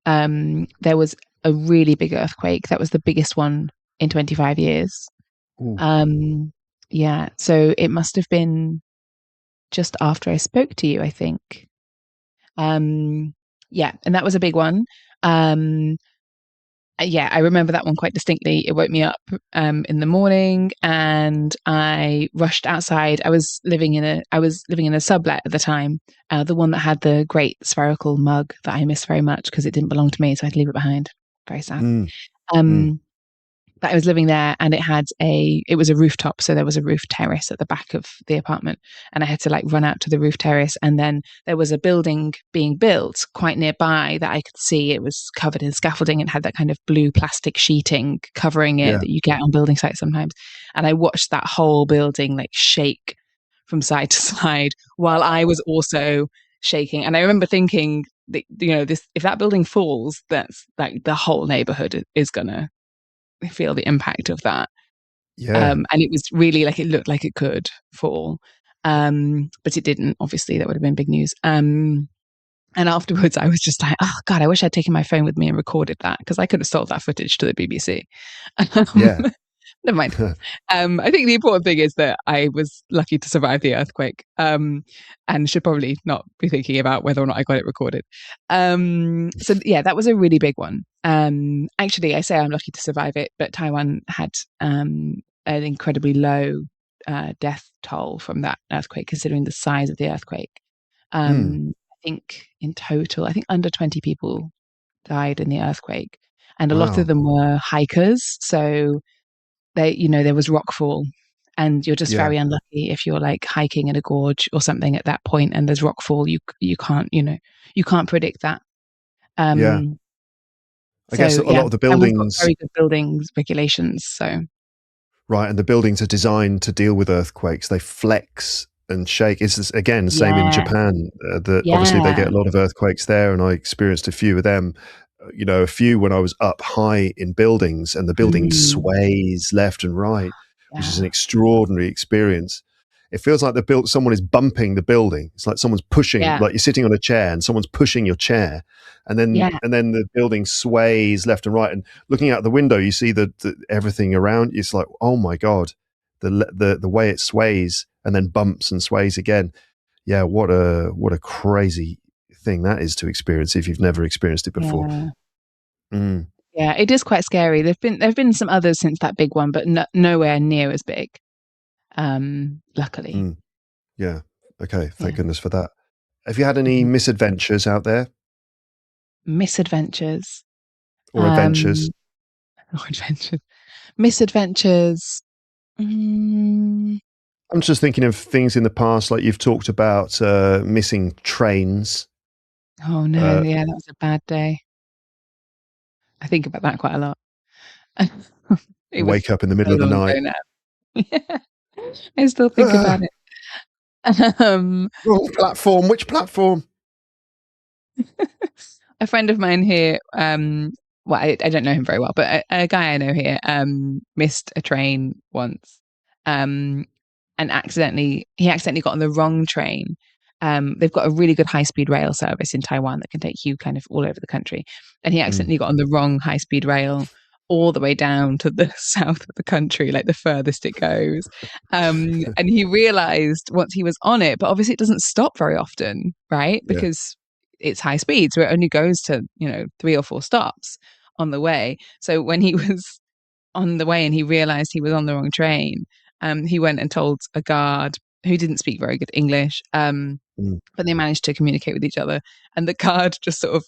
There was a really big earthquake. That was the biggest one in 25 years. Ooh. Yeah, so it must have been just after I spoke to you, I think. Yeah, and that was a big one. Yeah, I remember that one quite distinctly. It woke me up in the morning, and I rushed outside. I was living in a sublet at the time, the one that had the great spherical mug that I miss very much because it didn't belong to me, so I had to leave it behind. Very sad. Mm. But I was living there, and it was a rooftop, so there was a roof terrace at the back of the apartment, and I had to like run out to the roof terrace, and then there was a building being built quite nearby that I could see. It was covered in scaffolding and had that kind of blue plastic sheeting covering it Yeah. that you get on building sites sometimes. And I watched that whole building like shake from side to side while I was also shaking. And I remember thinking that, this, if that building falls, that's like the whole neighborhood is gonna feel the impact of that. Yeah. And it was really like, it looked like it could fall. But it didn't, obviously. That would have been big news. And afterwards I was just like, oh God, I wish I'd taken my phone with me and recorded that, because I could have sold that footage to the BBC. Yeah. Never mind. I think the important thing is that I was lucky to survive the earthquake, and should probably not be thinking about whether or not I got it recorded. So yeah, that was a really big one. Actually, I say I'm lucky to survive it, but Taiwan had an incredibly low death toll from that earthquake, considering the size of the earthquake. I think in total, I think under 20 people died in the earthquake, and a lot of Wow. them were hikers. So there was rockfall, and you're just Yeah. very unlucky if you're like hiking in a gorge or something at that point and there's rockfall. You can't, you can't predict that. Yeah. I guess a lot of the and we've got buildings, very good buildings regulations. So right, and the buildings are designed to deal with earthquakes. They flex and shake. It's this, again the same in Japan. That obviously they get a lot of earthquakes there, and I experienced a few of them. A few when I was up high in buildings, and the building sways left and right, which is an extraordinary experience. It feels like someone is bumping the building. It's like someone's pushing, like you're sitting on a chair and someone's pushing your chair, and then the building sways left and right. And looking out the window, you see the everything around. It's like, oh my god, the way it sways and then bumps and sways again. Yeah, what a crazy thing that is to experience if you've never experienced it before. Yeah, it is quite scary. There've been some others since that big one, but nowhere near as big. Luckily. Yeah. Okay. Thank goodness for that. Have you had any misadventures out there? Misadventures or adventures? Misadventures. I'm just thinking of things in the past, like you've talked about missing trains. Oh no, yeah, that was a bad day. I think about that quite a lot. Wake up in the middle of the night. Yeah, I still think about it. Wrong platform. Which platform? A friend of mine here, well, I don't know him very well, but a guy I know here missed a train once, and accidentally got on the wrong train. They've got a really good high-speed rail service in Taiwan that can take you kind of all over the country, and he accidentally got on the wrong high-speed rail all the way down to the south of the country, like the furthest it goes. And he realized once he was on it, but obviously it doesn't stop very often, right? Because it's high speed, so it only goes to 3 or 4 stops on the way. So when he was on the way and he realized he was on the wrong train, he went and told a guard who didn't speak very good English, but they managed to communicate with each other. And the guard just sort of,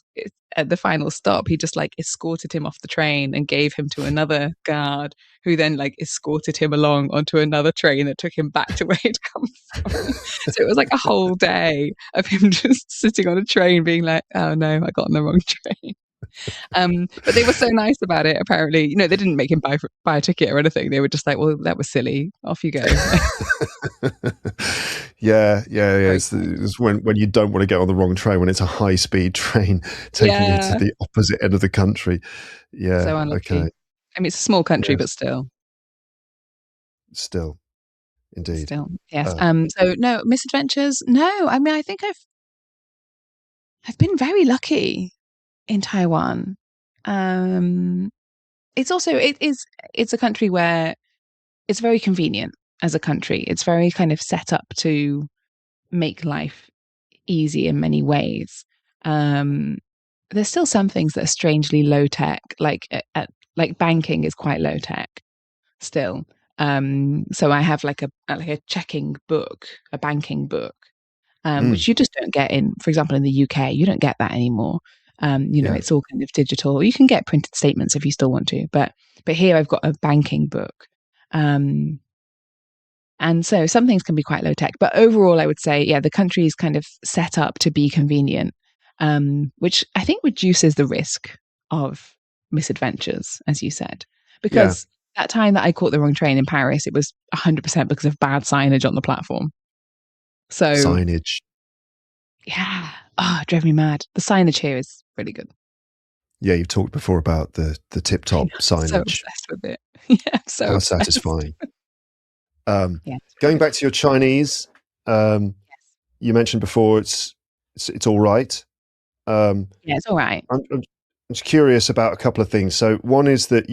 at the final stop, he just like escorted him off the train and gave him to another guard, who then like escorted him along onto another train that took him back to where he'd come from. So it was like a whole day of him just sitting on a train being like, oh no, I got on the wrong train. But they were so nice about it. Apparently, they didn't make him buy a ticket or anything. They were just like, well, that was silly. Off you go. Yeah. It's when you don't want to get on the wrong train, when it's a high speed train taking you to the opposite end of the country. Yeah. So unlucky. Okay. I mean, it's a small country, but still. Still, indeed. Still, yes. So no misadventures. No, I mean, I think I've been very lucky in Taiwan. It's also it's a country where it's very convenient as a country. It's very kind of set up to make life easy in many ways. There's still some things that are strangely low tech, like banking is quite low tech still. So I have like a checking book, a banking book, which you just don't get for example, in the UK. You don't get that anymore. It's all kind of digital. You can get printed statements if you still want to, but here I've got a banking book. And so some things can be quite low tech, but overall I would say, the country is kind of set up to be convenient, which I think reduces the risk of misadventures, as you said, because that time that I caught the wrong train in Paris, it was 100% because of bad signage on the platform. So signage. Yeah. Oh, it drove me mad. The signage here is really good. Yeah, you've talked before about the tip-top signage. I'm so obsessed with it. Yeah, so how satisfying. Going back to your Chinese, you mentioned before it's all right. It's all right. I'm just curious about a couple of things. So one is that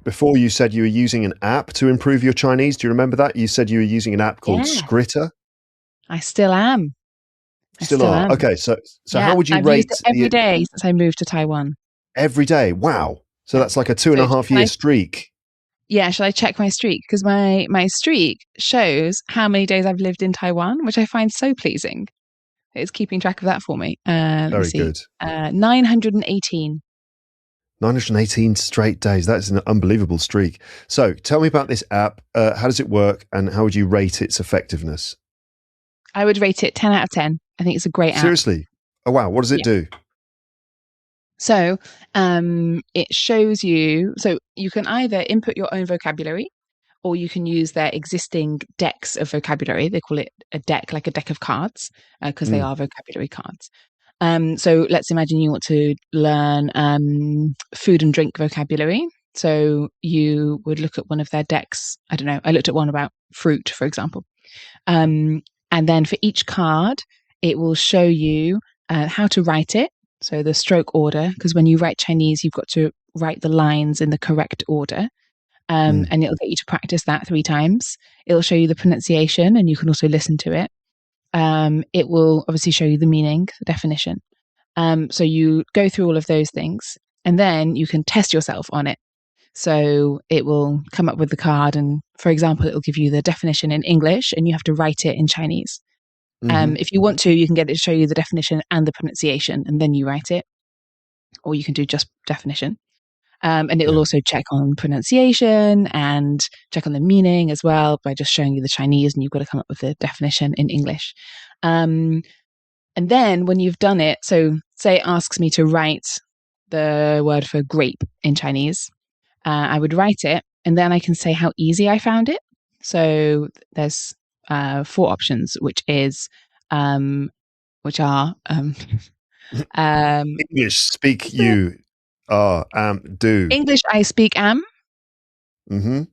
before you said you were using an app to improve your Chinese. Do you remember that? You said you were using an app called Scritter. I still am. Still are. Okay, so how would you I've rate used it every day since I moved to Taiwan? Every day? Wow. So that's like a 2.5 year streak. Yeah, shall I check my streak? Because my streak shows how many days I've lived in Taiwan, which I find so pleasing. It's keeping track of that for me. Very good. 918. 918 straight days. That's an unbelievable streak. So tell me about this app. How does it work, and how would you rate its effectiveness? I would rate it 10 out of 10. I think it's a great app. Seriously? Oh, wow. What does it do? So it shows you, so you can either input your own vocabulary or you can use their existing decks of vocabulary. They call it a deck, like a deck of cards, because they are vocabulary cards. So let's imagine you want to learn food and drink vocabulary. So you would look at one of their decks. I don't know. I looked at one about fruit, for example. And then for each card, it will show you how to write it. So the stroke order, because when you write Chinese, you've got to write the lines in the correct order. And it'll get you to practice that 3 times. It'll show you the pronunciation, and you can also listen to it. It will obviously show you the meaning, the definition. So you go through all of those things, and then you can test yourself on it. So it will come up with the card, and for example, it'll give you the definition in English, and you have to write it in Chinese. If you want to, you can get it to show you the definition and the pronunciation, and then you write it, or you can do just definition. And it will also check on pronunciation and check on the meaning as well by just showing you the Chinese, and you've got to come up with the definition in English. And then when you've done it, so say it asks me to write the word for grape in Chinese, I would write it, and then I can say how easy I found it. So there's 4 options, which are English, speak, you, are, am, do. English, I speak, am. Mm-hmm.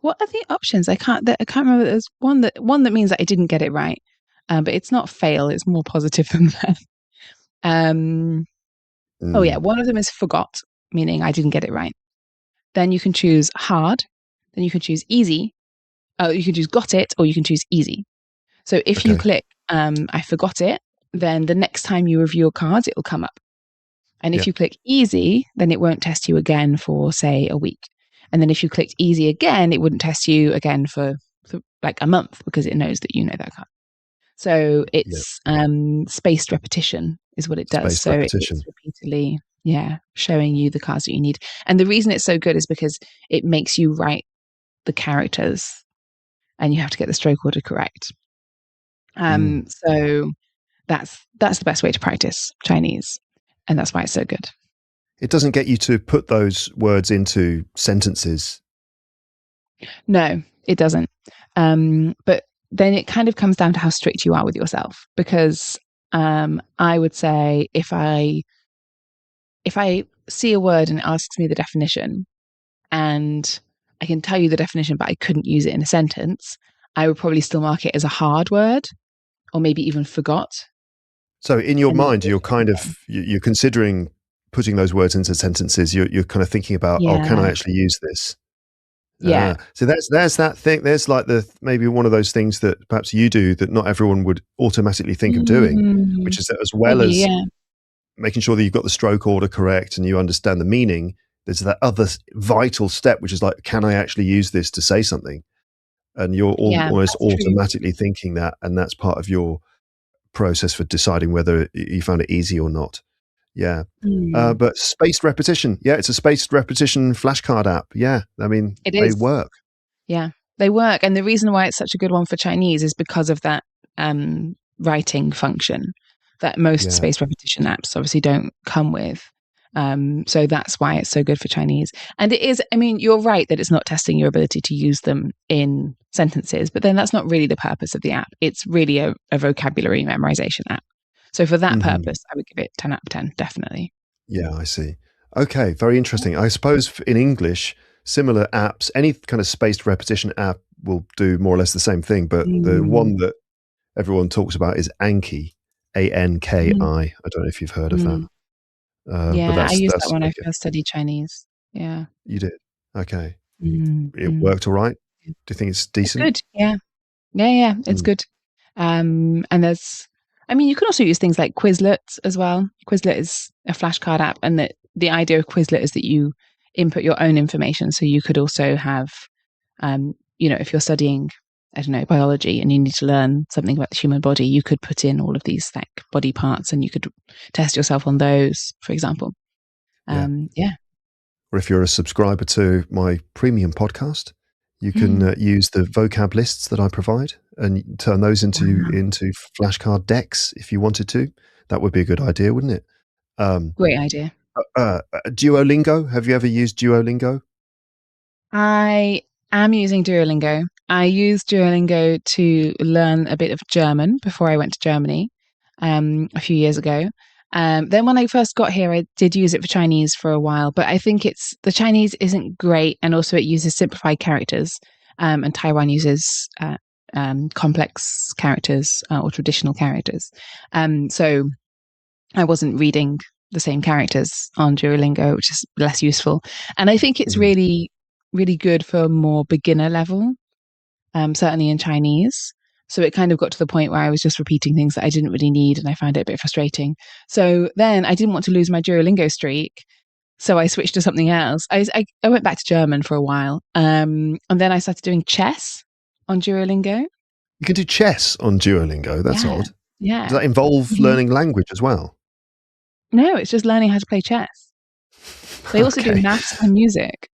What are the options? I can't remember. There's one that means that I didn't get it right, but it's not fail. It's more positive than that. Oh yeah, one of them is forgot, meaning I didn't get it right. Then you can choose hard. Then you can choose easy. Oh, you can choose got it, or you can choose easy. So if you click I forgot it, then the next time you review your cards, it will come up. And if you click easy, then it won't test you again for, say, a week. And then if you clicked easy again, it wouldn't test you again for like a month, because it knows that you know that card. So it's spaced repetition is what it does. Spaced repetition. It's repeatedly, showing you the cards that you need. And the reason it's so good is because it makes you write the characters, and you have to get the stroke order correct. So that's the best way to practice Chinese. And that's why it's so good. It doesn't get you to put those words into sentences. No, it doesn't. But then it kind of comes down to how strict you are with yourself. Because I would say if I see a word and it asks me the definition, and I can tell you the definition, but I couldn't use it in a sentence, I would probably still mark it as a hard word, or maybe even forgot. So in your mind, you're kind of, you're considering putting those words into sentences. You're kind of thinking about, can I actually use this? Yeah. So there's that thing. There's like maybe one of those things that perhaps you do that not everyone would automatically think of doing, which is that as well as making sure that you've got the stroke order correct and you understand the meaning, there's that other vital step, which is like, can I actually use this to say something? And you're almost automatically thinking that, and that's part of your process for deciding whether you found it easy or not. But spaced repetition, it's a spaced repetition flashcard app. I mean, they work. They work. And the reason why it's such a good one for Chinese is because of that writing function that most spaced repetition apps obviously don't come with. So that's why it's so good for Chinese. And it is, I mean, you're right that it's not testing your ability to use them in sentences, but then that's not really the purpose of the app. It's really a vocabulary memorization app. So for that purpose, I would give it 10 out of 10, definitely. Yeah, I see. Okay, very interesting. I suppose in English, similar apps, any kind of spaced repetition app will do more or less the same thing, but the one that everyone talks about is Anki, Anki. I don't know if you've heard of that. But I used that when I first studied Chinese. Yeah. You did? Okay. It worked all right? Do you think it's decent? It's good, yeah. It's good. And there's, I mean, you can also use things like Quizlet as well. Quizlet is a flashcard app, and the idea of Quizlet is that you input your own information. So you could also have, if you're studying, I don't know, biology, and you need to learn something about the human body, you could put in all of these like body parts, and you could test yourself on those, for example. Or if you're a subscriber to my premium podcast, you can use the vocab lists that I provide and turn those into flashcard decks if you wanted to. That would be a good idea, wouldn't it? Great idea. Duolingo. Have you ever used Duolingo? I am using Duolingo. I used Duolingo to learn a bit of German before I went to Germany a few years ago. Then when I first got here, I did use it for Chinese for a while, but I think the Chinese isn't great, and also it uses simplified characters, and Taiwan uses complex characters or traditional characters. So I wasn't reading the same characters on Duolingo, which is less useful. And I think it's really, really good for more beginner level, certainly in Chinese. So it kind of got to the point where I was just repeating things that I didn't really need, and I found it a bit frustrating. So then I didn't want to lose my Duolingo streak. So I switched to something else. I went back to German for a while. And then I started doing chess on Duolingo. You can do chess on Duolingo. That's odd. Yeah. Does that involve learning language as well? No, it's just learning how to play chess. They also do maths and music.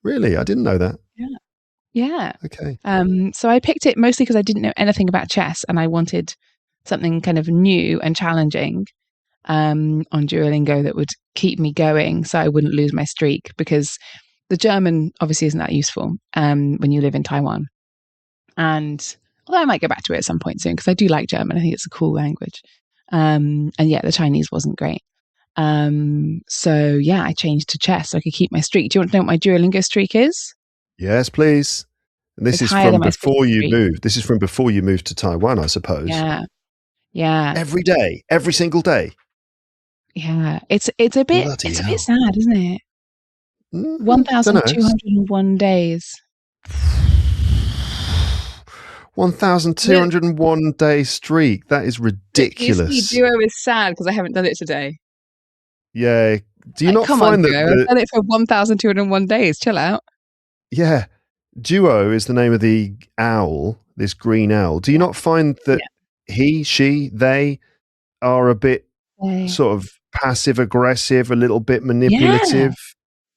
Really? I didn't know that. Yeah. Okay. So I picked it mostly because I didn't know anything about chess, and I wanted something kind of new and challenging on Duolingo that would keep me going so I wouldn't lose my streak, because the German obviously isn't that useful when you live in Taiwan. And although I might go back to it at some point soon, because I do like German. I think it's a cool language. And yeah, the Chinese wasn't great. So yeah, I changed to chess so I could keep my streak. Do you want to know what my Duolingo streak is? Yes, please. And this is from before you moved. This is from before you moved to Taiwan, I suppose. Yeah. Every day, every single day. Yeah, it's a bit sad, isn't it? 1,201 days. 1,201 day streak. That is ridiculous. Duo is sad because I haven't done it today. Yeah. Do you not find that I've done it for 1,201 days? Chill out. Yeah. Duo is the name of the owl, this green owl. Do you not find that he, she, they are a bit sort of passive aggressive, a little bit manipulative?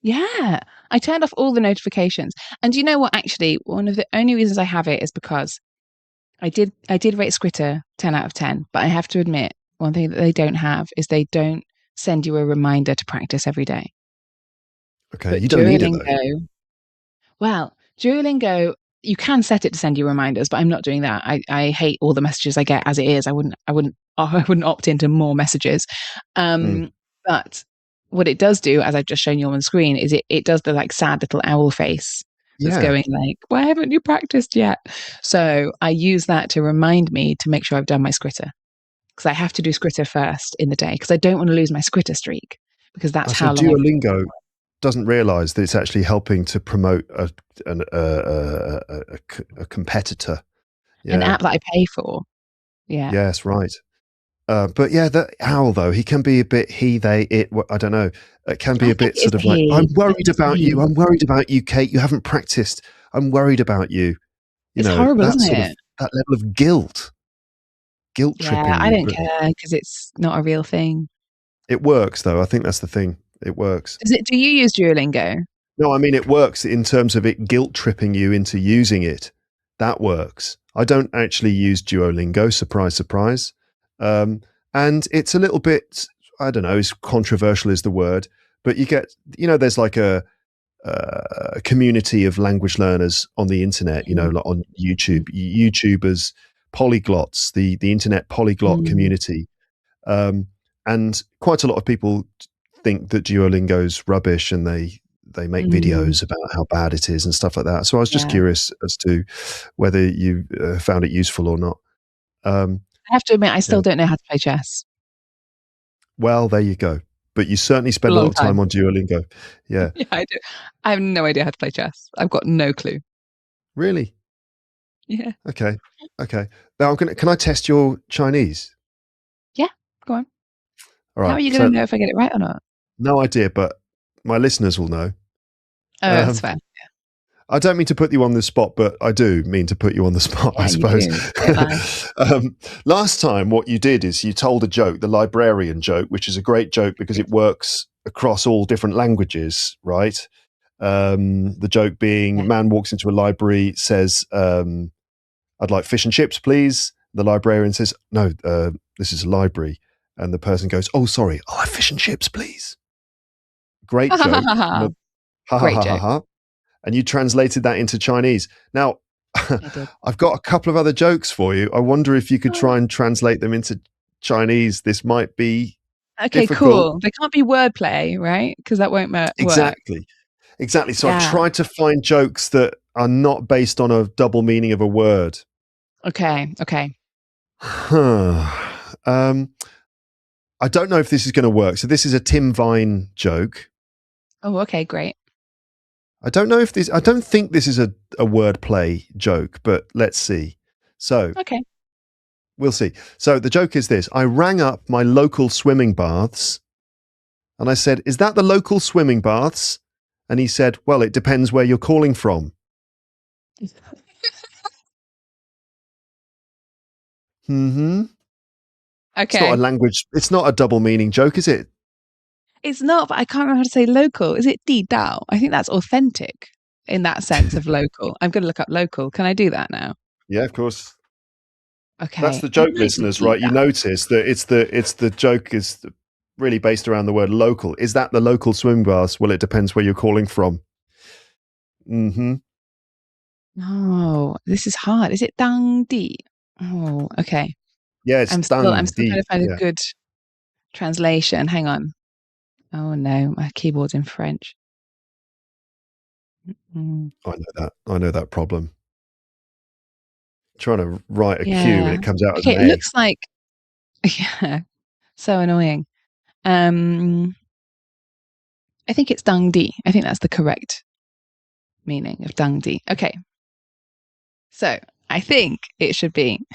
Yeah. I turned off all the notifications. And you know what? Actually, one of the only reasons I have it is because I did rate Scritter 10 out of 10, but I have to admit, one thing that they don't have is they don't send you a reminder to practice every day. Okay, but you don't need it though. Well, Duolingo, you can set it to send you reminders, but I'm not doing that. I hate all the messages I get as it is. I wouldn't opt into more messages. But what it does do, as I've just shown you on the screen, is it does the like sad little owl face that's going like, why haven't you practiced yet? So I use that to remind me to make sure I've done my Scritter, because I have to do Scritter first in the day, because I don't want to lose my Scritter streak, because that's how long. Duolingo doesn't realize that it's actually helping to promote a competitor. An app that I pay for. Yeah. Yes, right. But yeah, the owl though, he can be a bit he, they, it. I don't know. It can be a bit sort of like, I'm worried about you. I'm worried about you, Kate. You haven't practiced. I'm worried about you. It's horrible, isn't it? That level of guilt tripping. Yeah, I don't care because it's not a real thing. It works though. I think that's the thing. It works. Do you use Duolingo? No, I mean it works in terms of it guilt tripping you into using it. That works. I don't actually use Duolingo. Surprise, surprise. And it's a little bit, I don't know, as controversial is the word, but you get, there's like a community of language learners on the internet, like on YouTube, YouTubers, polyglots, the internet polyglot community. And quite a lot of people think that Duolingo's rubbish, and they make videos about how bad it is and stuff like that. So I was just curious as to whether you found it useful or not. I have to admit, I still don't know how to play chess. Well, there you go. But you certainly spend a lot of time on Duolingo. Yeah. Yeah, I do. I have no idea how to play chess. I've got no clue. Really? Yeah. Okay. Now can I test your Chinese? Yeah, go on. All right. How are you going to know if I get it right or not? No idea, but my listeners will know. Oh, that's fair. I don't mean to put you on the spot, but I do mean to put you on the spot, I suppose. Last time, what you did is you told a joke, the librarian joke, which is a great joke because it works across all different languages, right? The joke being, man walks into a library, says, I'd like fish and chips, please. The librarian says, no, this is a library. And the person goes, "Oh, sorry, I'll have fish and chips, please." Great joke. Ha ha Great ha joke. ha. And you translated that into Chinese. Now, I did. I've got a couple of other jokes for you. I wonder if you could try and translate them into Chinese. This might be difficult. Cool. They can't be wordplay, right? Because that won't work. Exactly. So I've tried to find jokes that are not based on a double meaning of a word. Okay. I don't know if this is going to work. So this is a Tim Vine joke. Oh, okay, great. I don't think this is a wordplay joke, but let's see. So, okay. We'll see. So the joke is this. I rang up my local swimming baths and I said, "Is that the local swimming baths?" And he said, "Well, it depends where you're calling from." Mm-hmm. Okay. It's not a language. It's not a double meaning joke, is it? It's not, but I can't remember how to say local. Is it di dao? I think that's authentic in that sense of local. I'm going to look up local. Can I do that now? Yeah, of course. Okay. That's the joke, listeners, right? You notice that it's the joke is really based around the word local. Is that the local swimming baths? Well, it depends where you're calling from. Mm-hmm. Oh, this is hard. Is it dang di? Oh, okay. Yeah, it's I'm still trying to find a good translation. Hang on. Oh no, my keyboard's in French. I know that problem. Trying to write a Q and it comes out as an A. It looks like so annoying. I think it's dang di. I think that's the correct meaning of dang di. Okay. So I think it should be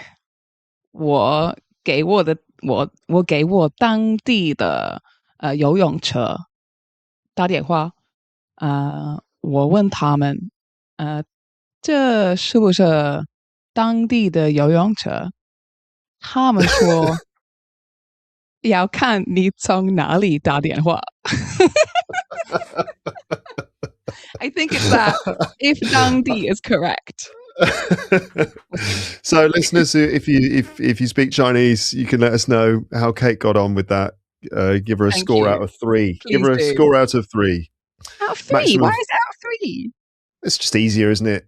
我给我当地的游泳车打电话，我问他们，这是不是当地的游泳车？他们说要看你从哪里打电话。I think it's that. If Dangdi is correct. So, listeners, if you speak Chinese, you can let us know how Kate got on with that. Give her a score out of 3. Give her a score out of 3. Out of 3? Why is it out of 3? It's just easier, isn't it?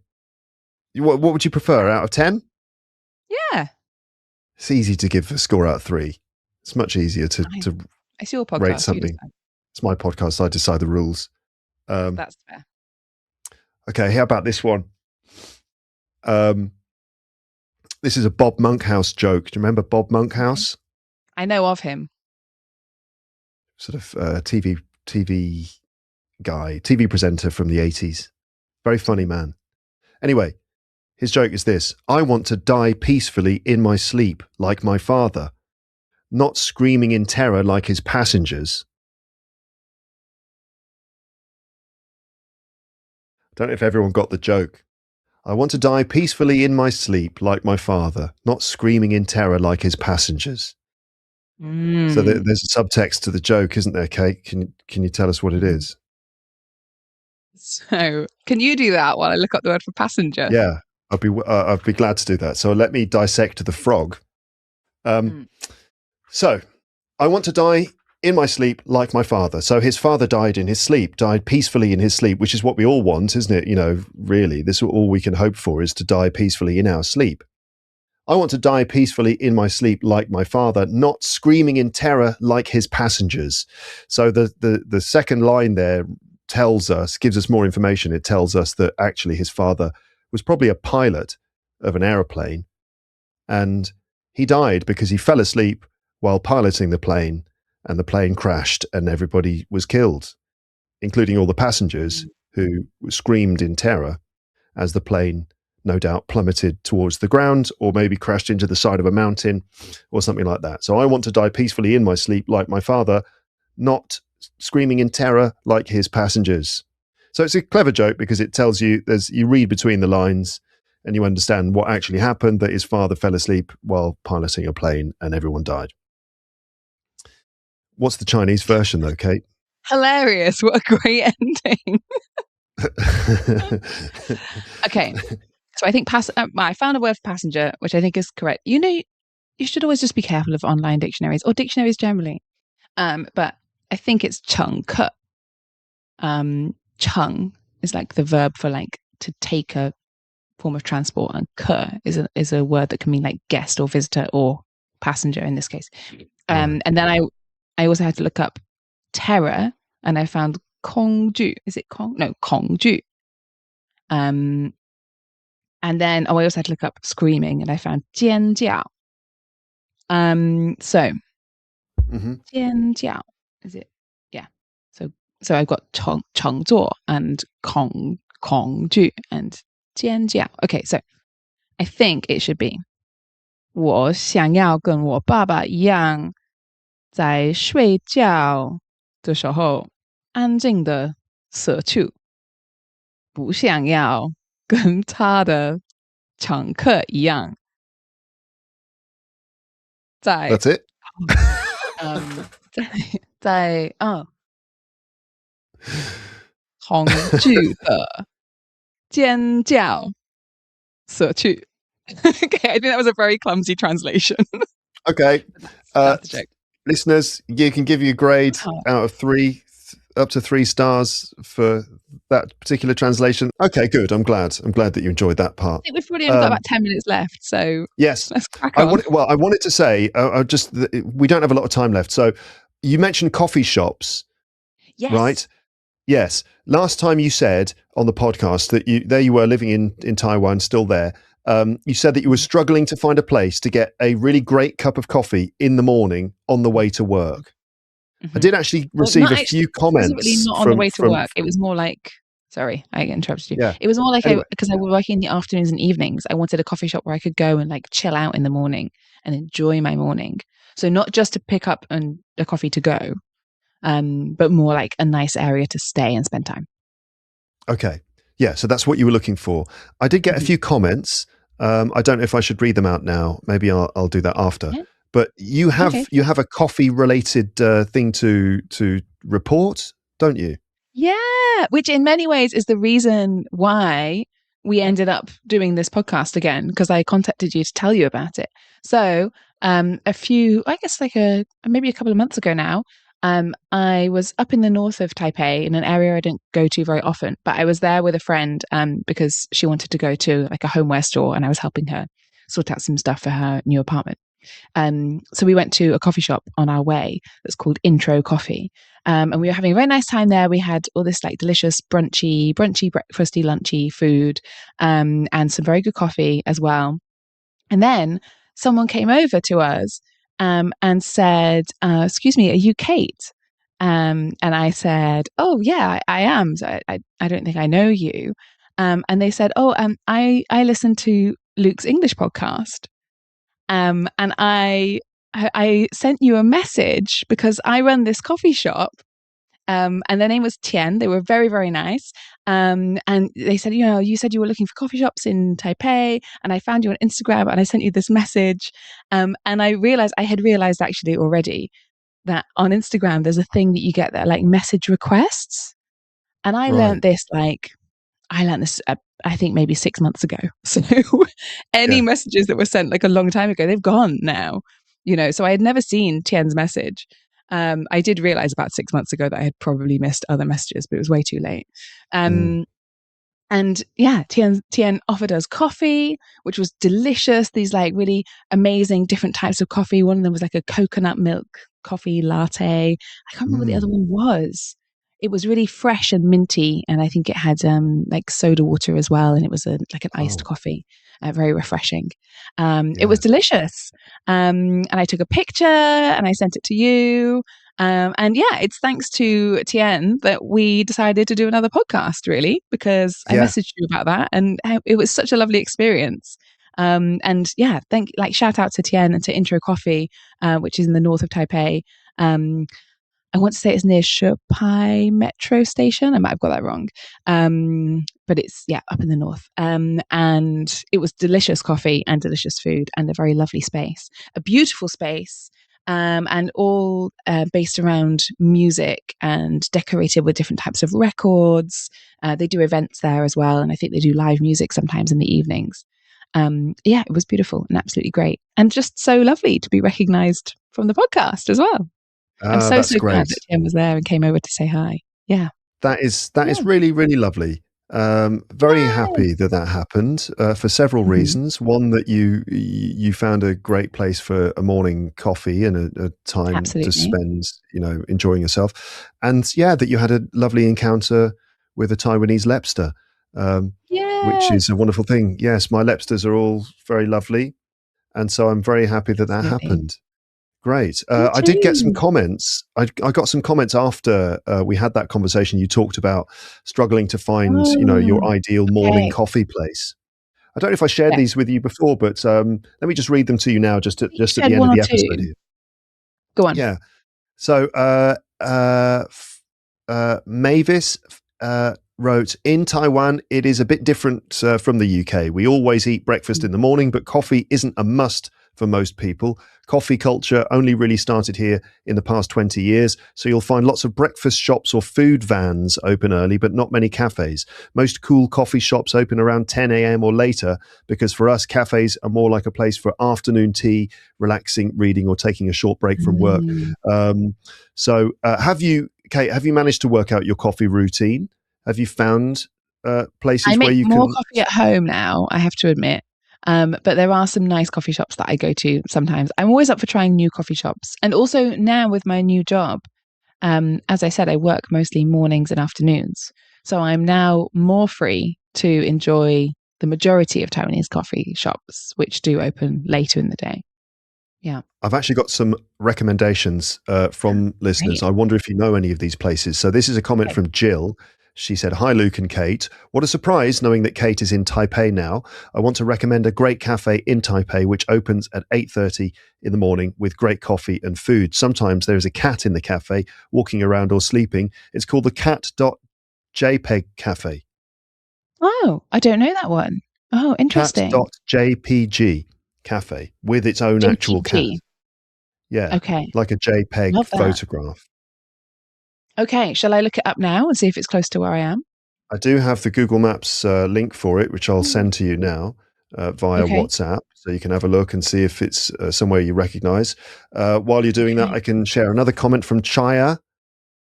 What would you prefer? Out of 10? Yeah. It's easy to give a score out of 3. It's much easier to it's your podcast, rate something. It's my podcast. I decide the rules. That's fair. Okay, how about this one? This is a Bob Monkhouse joke. Do you remember Bob Monkhouse? I know of him. Sort of TV guy, TV presenter from the 80s. Very funny man. Anyway, his joke is this. I want to die peacefully in my sleep like my father, not screaming in terror like his passengers. Don't know if everyone got the joke. I want to die peacefully in my sleep like my father, not screaming in terror like his passengers. So there's a subtext to the joke, isn't there, Kate? Can you tell us what it is? So, can you do that while I look up the word for passenger? Yeah, I'd be glad to do that. So let me dissect the frog. So, I want to die in my sleep like my father. So his father died in his sleep, died peacefully in his sleep, which is what we all want, isn't it? You know, really, this is all we can hope for, is to die peacefully in our sleep. I want to die peacefully in my sleep like my father, not screaming in terror like his passengers. So the second line there gives us more information. It tells us that actually his father was probably a pilot of an aeroplane, and he died because he fell asleep while piloting the plane, and the plane crashed and everybody was killed, including all the passengers who screamed in terror as the plane no doubt plummeted towards the ground or maybe crashed into the side of a mountain or something like that. So I want to die peacefully in my sleep like my father, not screaming in terror like his passengers. So it's a clever joke because it tells you, you read between the lines and you understand what actually happened, that his father fell asleep while piloting a plane and everyone died. What's the Chinese version though, Kate? Hilarious. What a great ending. Okay. So I think I found a word for passenger, which I think is correct. You know, you should always just be careful of online dictionaries or dictionaries generally. But I think it's 乘客. 乘 is like the verb for like to take a form of transport, and 客 is a word that can mean like guest or visitor or passenger in this case. And then I also had to look up terror, and I found 恐惧. Is it 恐? No, 恐惧. And then I also had to look up screaming, and I found 尖叫. So 尖叫 is it? Yeah. So I've got 乘坐 and 恐惧 and 尖叫. Okay, so I think it should be 我想要跟我爸爸一样，在睡觉的时候安静的社畜，不想要跟他的乘客一样，在 That's it. 在恐惧的尖叫社畜. Okay, I think that was a very clumsy translation. Okay. Listeners, you can give you a grade out of 3, up to 3 stars for that particular translation. Okay, good. I'm glad that you enjoyed that part. I think we've probably only got about 10 minutes left, so yes, let's crack on. I wanted to say, we don't have a lot of time left. So you mentioned coffee shops, yes. Right? Yes. Last time you said on the podcast that you were living in Taiwan, still there. You said that you were struggling to find a place to get a really great cup of coffee in the morning on the way to work. I did actually receive a few comments. Really not on the way to work. It was more like, sorry, I interrupted you. Yeah. It was more like because I was working in the afternoons and evenings. I wanted a coffee shop where I could go and like chill out in the morning and enjoy my morning. So not just to pick up a coffee to go, but more like a nice area to stay and spend time. Okay. Yeah. So that's what you were looking for. I did get a few comments. I don't know if I should read them out now. Maybe I'll do that after. Yeah. But you have a coffee related thing to report, don't you? Yeah, which in many ways is the reason why we ended up doing this podcast again, because I contacted you to tell you about it. So maybe a couple of months ago now, I was up in the north of Taipei in an area I don't go to very often, but I was there with a friend because she wanted to go to like a homeware store, and I was helping her sort out some stuff for her new apartment. So we went to a coffee shop on our way that's called Intro Coffee. And we were having a very nice time there. We had all this like delicious brunchy, breakfasty, lunchy food, and some very good coffee as well. And then someone came over to us and said, excuse me, are you Kate? And I said, oh yeah, I am. So I don't think I know you. And they said, oh, I listened to Luke's English podcast. And I sent you a message because I run this coffee shop, and their name was Tian. They were very, very nice. And they said, you said you were looking for coffee shops in Taipei, and I found you on Instagram, and I sent you this message. And I had realized actually already that on Instagram there's a thing that you get that like message requests, and I learned this I think maybe 6 months ago. So any messages that were sent like a long time ago, they've gone now, so I had never seen Tian's message. I did realize about 6 months ago that I had probably missed other messages, but it was way too late. And yeah, Tian offered us coffee, which was delicious. These like really amazing different types of coffee. One of them was like a coconut milk coffee latte. I can't remember what the other one was. It was really fresh and minty, and I think it had like soda water as well, and it was like an iced coffee, very refreshing. It was delicious, and I took a picture and I sent it to you. And yeah, it's thanks to Tian that we decided to do another podcast, really, because I messaged you about that, and it was such a lovely experience. And yeah, shout out to Tian and to Intro Coffee, which is in the north of Taipei. I want to say it's near Shupai metro station. I might have got that wrong. But it's, up in the north. And it was delicious coffee and delicious food and a very lovely space, a beautiful space, and all based around music and decorated with different types of records. They do events there as well. And I think they do live music sometimes in the evenings. Yeah, it was beautiful and absolutely great. And just so lovely to be recognized from the podcast as well. I'm so That's glad great. that Tim was there and came over to say hi. Yeah. That is really, really lovely. Very happy that happened for several reasons. One, that you found a great place for a morning coffee and a time to spend, enjoying yourself, and that you had a lovely encounter with a Taiwanese lepster, which is a wonderful thing. Yes, my lepsters are all very lovely, and so I'm very happy that happened. Great. I did get some comments. I got some comments after we had that conversation. You talked about struggling to find, your ideal morning coffee place. I don't know if I shared these with you before, but let me just read them to you now, just at the end of the episode here. Go on. Yeah. So Mavis wrote, in Taiwan, it is a bit different from the UK. We always eat breakfast in the morning, but coffee isn't a must for most people. Coffee culture only really started here in the past 20 years, so you'll find lots of breakfast shops or food vans open early, but not many cafes. Most cool coffee shops open around 10 a.m. or later, because for us, cafes are more like a place for afternoon tea, relaxing, reading, or taking a short break from work. So Kate, have you managed to work out your coffee routine? Have you found places where you can... I make more coffee at home now, I have to admit. But there are some nice coffee shops that I go to sometimes. I'm always up for trying new coffee shops. And also now with my new job, as I said, I work mostly mornings and afternoons. So I'm now more free to enjoy the majority of Taiwanese coffee shops, which do open later in the day. Yeah. I've actually got some recommendations from listeners. I wonder if you know any of these places. So this is a comment from Jill. She said, hi, Luke and Kate. What a surprise knowing that Kate is in Taipei now. I want to recommend a great cafe in Taipei, which opens at 8:30 in the morning with great coffee and food. Sometimes there is a cat in the cafe walking around or sleeping. It's called the cat.jpg cafe. Oh, I don't know that one. Oh, interesting. Cat.jpg cafe with its own actual cat. Yeah. Okay. Like a JPEG photograph. Okay, shall I look it up now and see if it's close to where I am? I do have the Google Maps link for it, which I'll send to you now via WhatsApp, so you can have a look and see if it's somewhere you recognize. While you're doing that, I can share another comment from Chaya,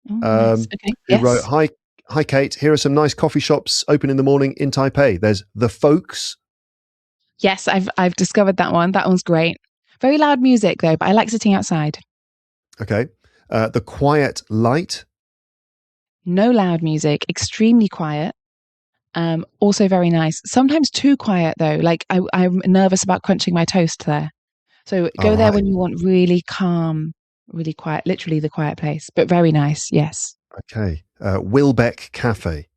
who wrote, Hi, Kate. Here are some nice coffee shops open in the morning in Taipei. There's The Folks. Yes, I've discovered that one. That one's great. Very loud music, though, but I like sitting outside. Okay. The Quiet Light. No loud music, extremely quiet. Also very nice. Sometimes too quiet though. Like I'm nervous about crunching my toast there. So go there when you want really calm, really quiet, literally the quiet place, but very nice. Yes. Okay. Wilbeck Cafe.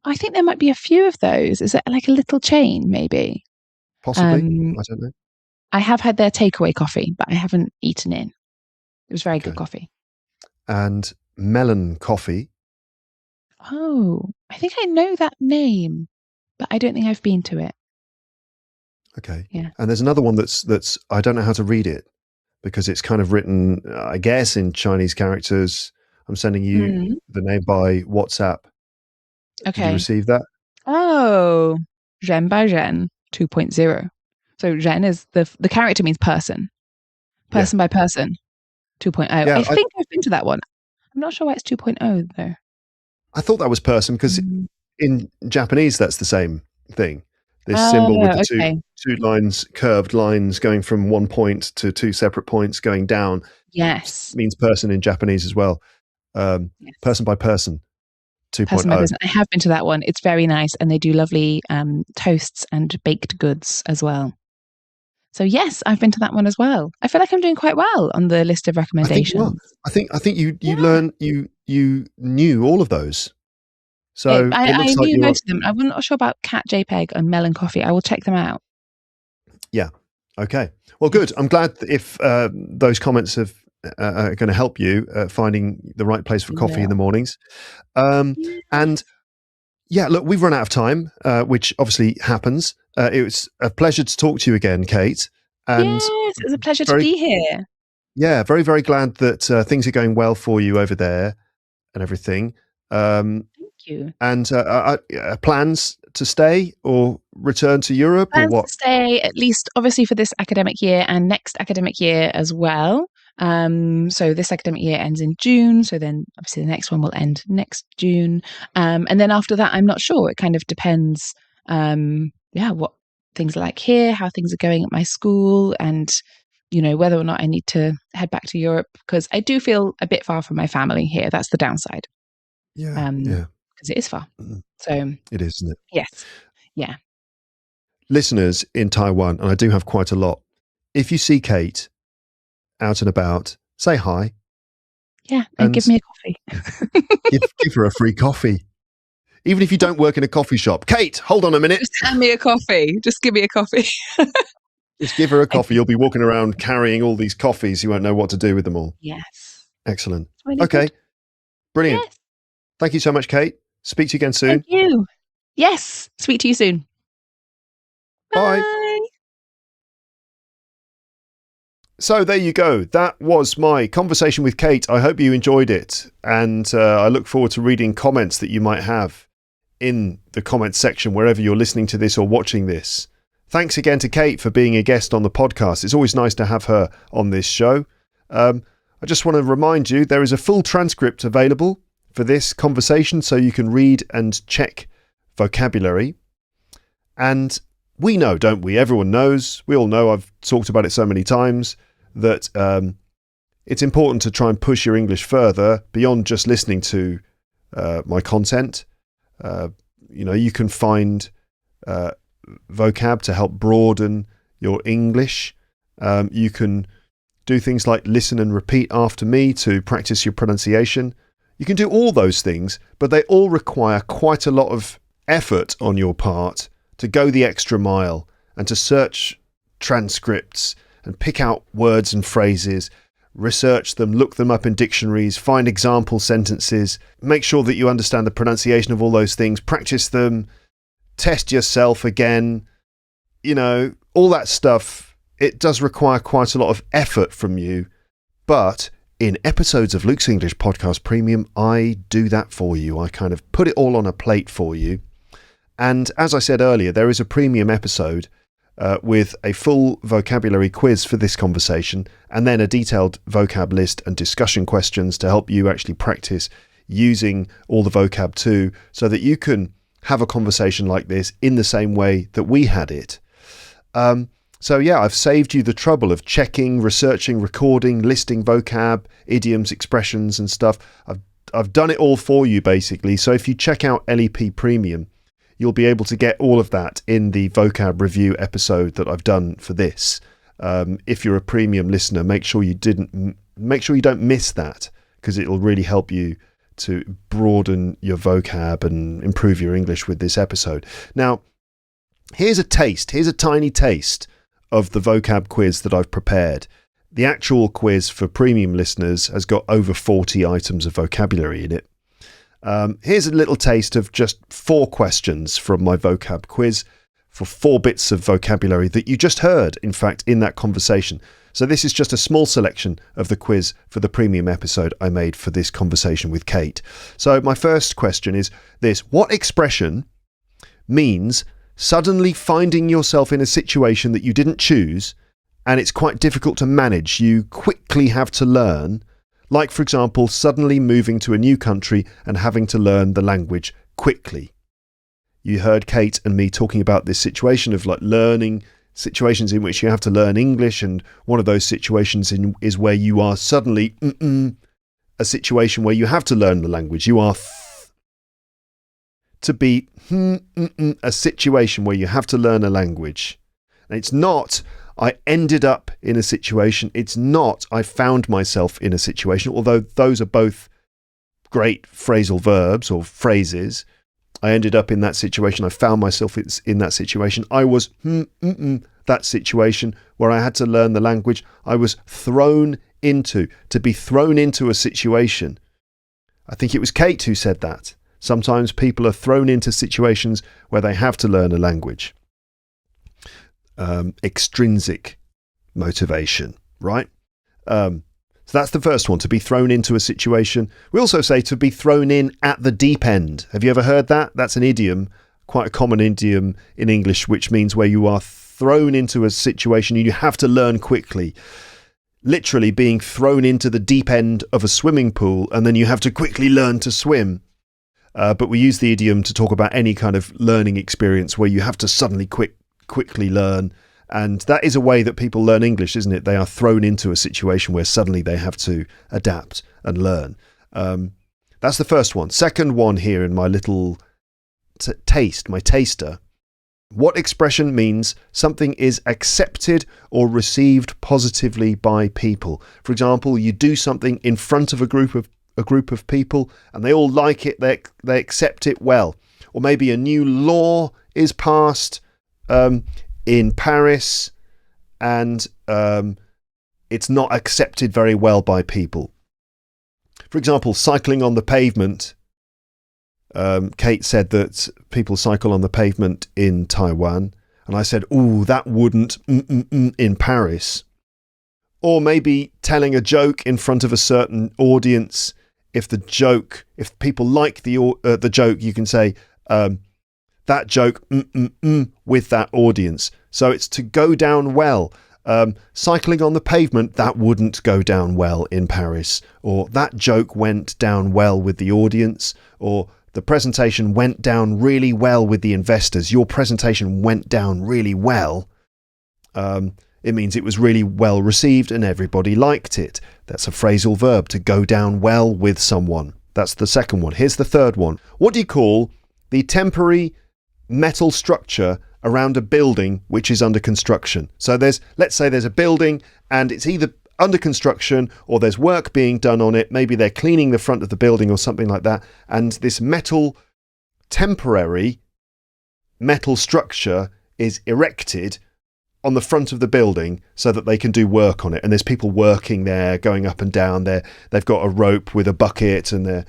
I think there might be a few of those. Is it like a little chain maybe? Possibly. I don't know. I have had their takeaway coffee, but I haven't eaten in. It was very good coffee. And Melon Coffee. Oh, I think I know that name, but I don't think I've been to it. Okay. Yeah. And there's another one that's I don't know how to read it because it's kind of written, I guess, in Chinese characters. I'm sending you the name by WhatsApp. Okay. Did you receive that? Oh, Zhen by Zhen 2.0. So Zhen is the character means person. Person by person 2.0. Yeah, I think I've been to that one. I'm not sure why it's 2.0 though. I thought that was person because in Japanese that's the same thing. This symbol with the two lines, curved lines going from one point to two separate points going down. Yes. Means person in Japanese as well. Person by person 2.0. Person by person. I have been to that one. It's very nice and they do lovely toasts and baked goods as well. So yes, I've been to that one as well. I feel like I'm doing quite well on the list of recommendations. I think you learned you knew all of those. So I knew most of them. I'm not sure about Cat JPEG and Melon Coffee. I will check them out. Yeah. Okay. Well, good. I'm glad if those comments are going to help you finding the right place for coffee in the mornings. And yeah, look, we've run out of time, which obviously happens. It was a pleasure to talk to you again, Kate. And yes, it was a pleasure to be here. Yeah, very, very glad that things are going well for you over there and everything. Thank you. And plans to stay or return to Europe or what? To stay at least, obviously, for this academic year and next academic year as well. So this academic year ends in June. So then obviously the next one will end next June. And then after that, I'm not sure. It kind of depends, what things are like here, how things are going at my school, and, whether or not I need to head back to Europe, because I do feel a bit far from my family here. That's the downside. Yeah. Because it is far. So it is, isn't it? Yes. Yeah. Listeners in Taiwan, and I do have quite a lot, if you see Kate out and about, say hi. Yeah, and give me a coffee. give her a free coffee. Even if you don't work in a coffee shop. Kate, hold on a minute. Just hand me a coffee. Just give me a coffee. Just give her a coffee. You'll be walking around carrying all these coffees. You won't know what to do with them all. Yes. Excellent. Really okay. Good. Brilliant. Yes. Thank you so much, Kate. Speak to you again soon. Thank you. Yes. Speak to you soon. Bye. Bye. So there you go. That was my conversation with Kate. I hope you enjoyed it. And I look forward to reading comments that you might have in the comments section, wherever you're listening to this or watching this. Thanks again to Kate for being a guest on the podcast. It's always nice to have her on this show. I just want to remind you, there is a full transcript available for this conversation, so you can read and check vocabulary. And we know, don't we? Everyone knows. We all know, I've talked about it so many times, that it's important to try and push your English further beyond just listening to my content. You can find vocab to help broaden your English. You can do things like listen and repeat after me to practice your pronunciation. You can do all those things, but they all require quite a lot of effort on your part to go the extra mile and to search transcripts and pick out words and phrases, research them, look them up in dictionaries, find example sentences, make sure that you understand the pronunciation of all those things, practice them, test yourself again, all that stuff. It does require quite a lot of effort from you, but in episodes of Luke's English Podcast Premium, I do that for you. I kind of put it all on a plate for you. And as I said earlier, there is a premium episode with a full vocabulary quiz for this conversation, and then a detailed vocab list and discussion questions to help you actually practice using all the vocab too, so that you can have a conversation like this in the same way that we had it. So yeah, I've saved you the trouble of checking, researching, recording, listing vocab, idioms, expressions and stuff. I've done it all for you basically. So if you check out LEP Premium, you'll be able to get all of that in the vocab review episode that I've done for this. If you're a premium listener, make sure you don't miss that, because it'll really help you to broaden your vocab and improve your English with this episode. Now, here's a tiny taste of the vocab quiz that I've prepared. The actual quiz for premium listeners has got over 40 items of vocabulary in it. Here's a little taste of just 4 questions from my vocab quiz for 4 bits of vocabulary that you just heard, in fact, in that conversation. So this is just a small selection of the quiz for the premium episode I made for this conversation with Kate. So my first question is this: what expression means suddenly finding yourself in a situation that you didn't choose and it's quite difficult to manage, you quickly have to learn? Like, for example, suddenly moving to a new country and having to learn the language quickly. You heard Kate and me talking about this situation of like learning situations in which you have to learn English, and one of those situations is where you are suddenly a situation where you have to learn the language. You are to be a situation where you have to learn a language. And it's not I ended up in a situation. It's not I found myself in a situation, although those are both great phrasal verbs or phrases. I ended up in that situation. I found myself in that situation. I was that situation where I had to learn the language. I was to be thrown into a situation. I think it was Kate who said that. Sometimes people are thrown into situations where they have to learn a language. Extrinsic motivation, right? So that's the first one, to be thrown into a situation. We also say to be thrown in at the deep end. Have you ever heard that? That's an idiom quite a common idiom in English, which means where you are thrown into a situation and you have to learn quickly. Literally being thrown into the deep end of a swimming pool, and then you have to quickly learn to swim. But we use the idiom to talk about any kind of learning experience where you have to suddenly quickly learn. And that is a way that people learn English, isn't it? They are thrown into a situation where suddenly they have to adapt and learn. That's the first one. Second one here in my little my taster. What expression means something is accepted or received positively by people? For example, you do something in front of a group of people and they all like it, they accept it well. Or maybe a new law is passed in Paris and it's not accepted very well by people. For example, cycling on the pavement. Kate said that people cycle on the pavement in Taiwan. And I said, ooh, that wouldn't in Paris. Or maybe telling a joke in front of a certain audience. If people like the joke, you can say that joke with that audience. So it's to go down well. Cycling on the pavement, that wouldn't go down well in Paris. Or that joke went down well with the audience. Or the presentation went down really well with the investors. Your presentation went down really well. It means it was really well received and everybody liked it. That's a phrasal verb, to go down well with someone. That's the second one. Here's the third one. What do you call the temporary metal structure around a building which is under construction? So let's say there's a building and it's either under construction or there's work being done on it. Maybe they're cleaning the front of the building or something like that. And this temporary metal structure is erected on the front of the building so that they can do work on it. And there's people working there, going up and down there. They've got a rope with a bucket and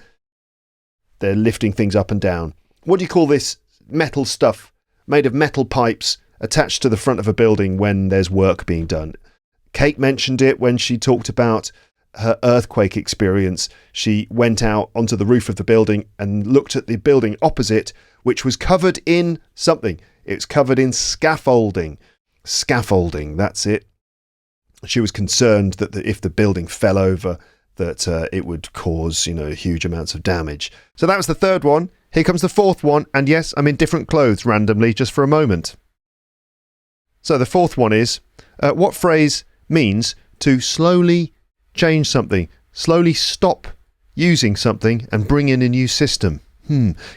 they're lifting things up and down. What do you call this metal stuff made of metal pipes attached to the front of a building when there's work being done? Kate mentioned it when she talked about her earthquake experience. She went out onto the roof of the building and looked at the building opposite, which was covered in something. It's covered in scaffolding. Scaffolding, that's it. She was concerned that if the building fell over, that it would cause, huge amounts of damage. So that was the third one. Here comes the fourth one. And yes, I'm in different clothes randomly just for a moment. So the fourth one is, what phrase means to slowly change something, slowly stop using something and bring in a new system?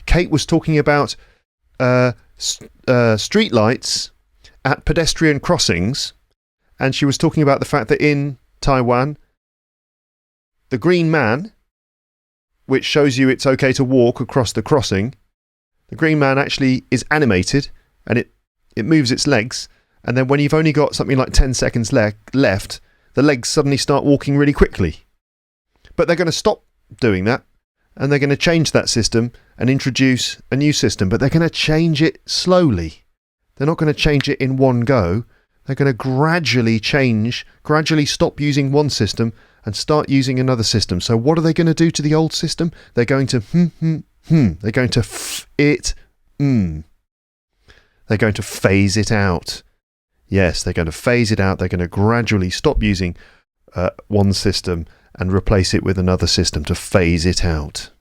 Kate was talking about street lights at pedestrian crossings, and she was talking about the fact that in Taiwan, the green man, which shows you it's okay to walk across the crossing, the green man actually is animated and it moves its legs. And then when you've only got something like 10 seconds left, the legs suddenly start walking really quickly. But they're going to stop doing that and they're going to change that system and introduce a new system. But they're going to change it slowly. They're not going to change it in one go. They're going to gradually stop using one system and start using another system. So what are they going to do to the old system? They're going to They're going to They're going to phase it out. Yes, they're going to phase it out. They're going to gradually stop using one system and replace it with another system to phase it out.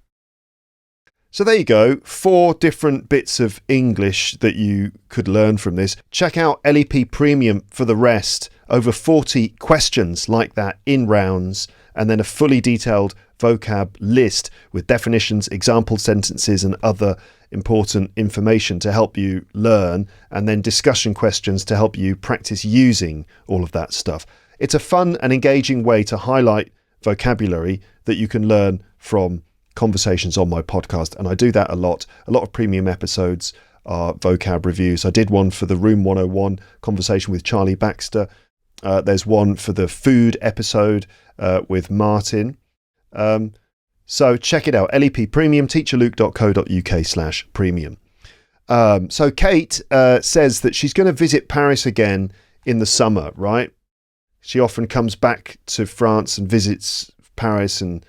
So there you go, 4 different bits of English that you could learn from this. Check out LEP Premium for the rest. Over 40 questions like that in rounds, and then a fully detailed vocab list with definitions, example sentences and other important information to help you learn, and then discussion questions to help you practice using all of that stuff. It's a fun and engaging way to highlight vocabulary that you can learn from conversations on my podcast, and I do that a lot. A lot of premium episodes are vocab reviews. I did one for the Room 101 conversation with Charlie Baxter. There's one for the food episode with Martin. So check it out, LEP Premium, teacherluke.co.uk/premium. So Kate says that she's going to visit Paris again in the summer, right? She often comes back to France and visits Paris and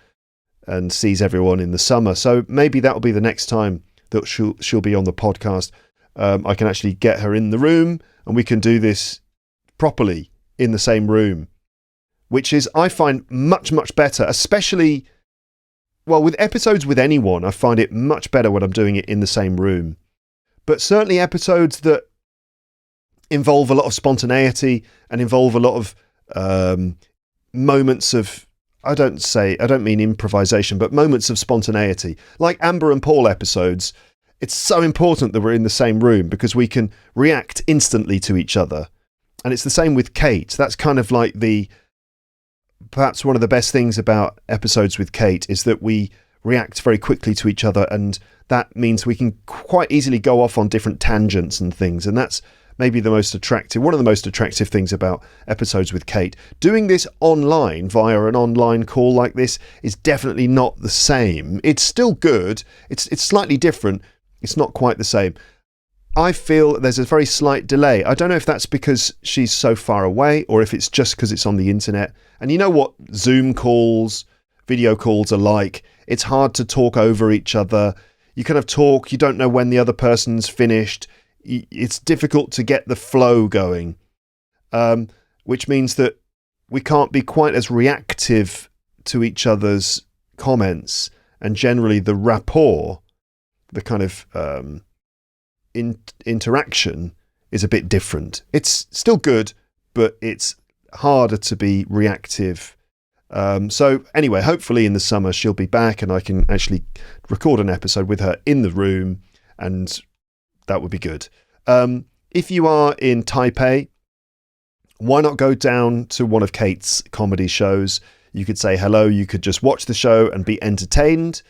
sees everyone in the summer. So maybe that'll be the next time that she'll be on the podcast, I can actually get her in the room and we can do this properly in the same room, which is, I find, much, much better, especially, well, with episodes with anyone, I find it much better when I'm doing it in the same room. But certainly episodes that involve a lot of spontaneity and involve a lot of moments of, I don't mean improvisation, but moments of spontaneity, like Amber and Paul episodes. It's so important that we're in the same room because we can react instantly to each other. And it's the same with Kate. That's kind of like perhaps one of the best things about episodes with Kate is that we react very quickly to each other, and that means we can quite easily go off on different tangents and things. And that's maybe one of the most attractive things about episodes with Kate. Doing this online via an online call like this is definitely not the same. It's still good. It's slightly different. It's not quite the same. I feel there's a very slight delay. I don't know if that's because she's so far away or if it's just because it's on the internet. And you know what Zoom calls, video calls are like. It's hard to talk over each other. You kind of talk, you don't know when the other person's finished. It's difficult to get the flow going, which means that we can't be quite as reactive to each other's comments, and generally the rapport, the kind of interaction is a bit different. It's still good, but it's harder to be reactive. So anyway, hopefully in the summer she'll be back and I can actually record an episode with her in the room, and that would be good. If you are in Taipei, why not go down to one of Kate's comedy shows? You could say hello, you could just watch the show and be entertained.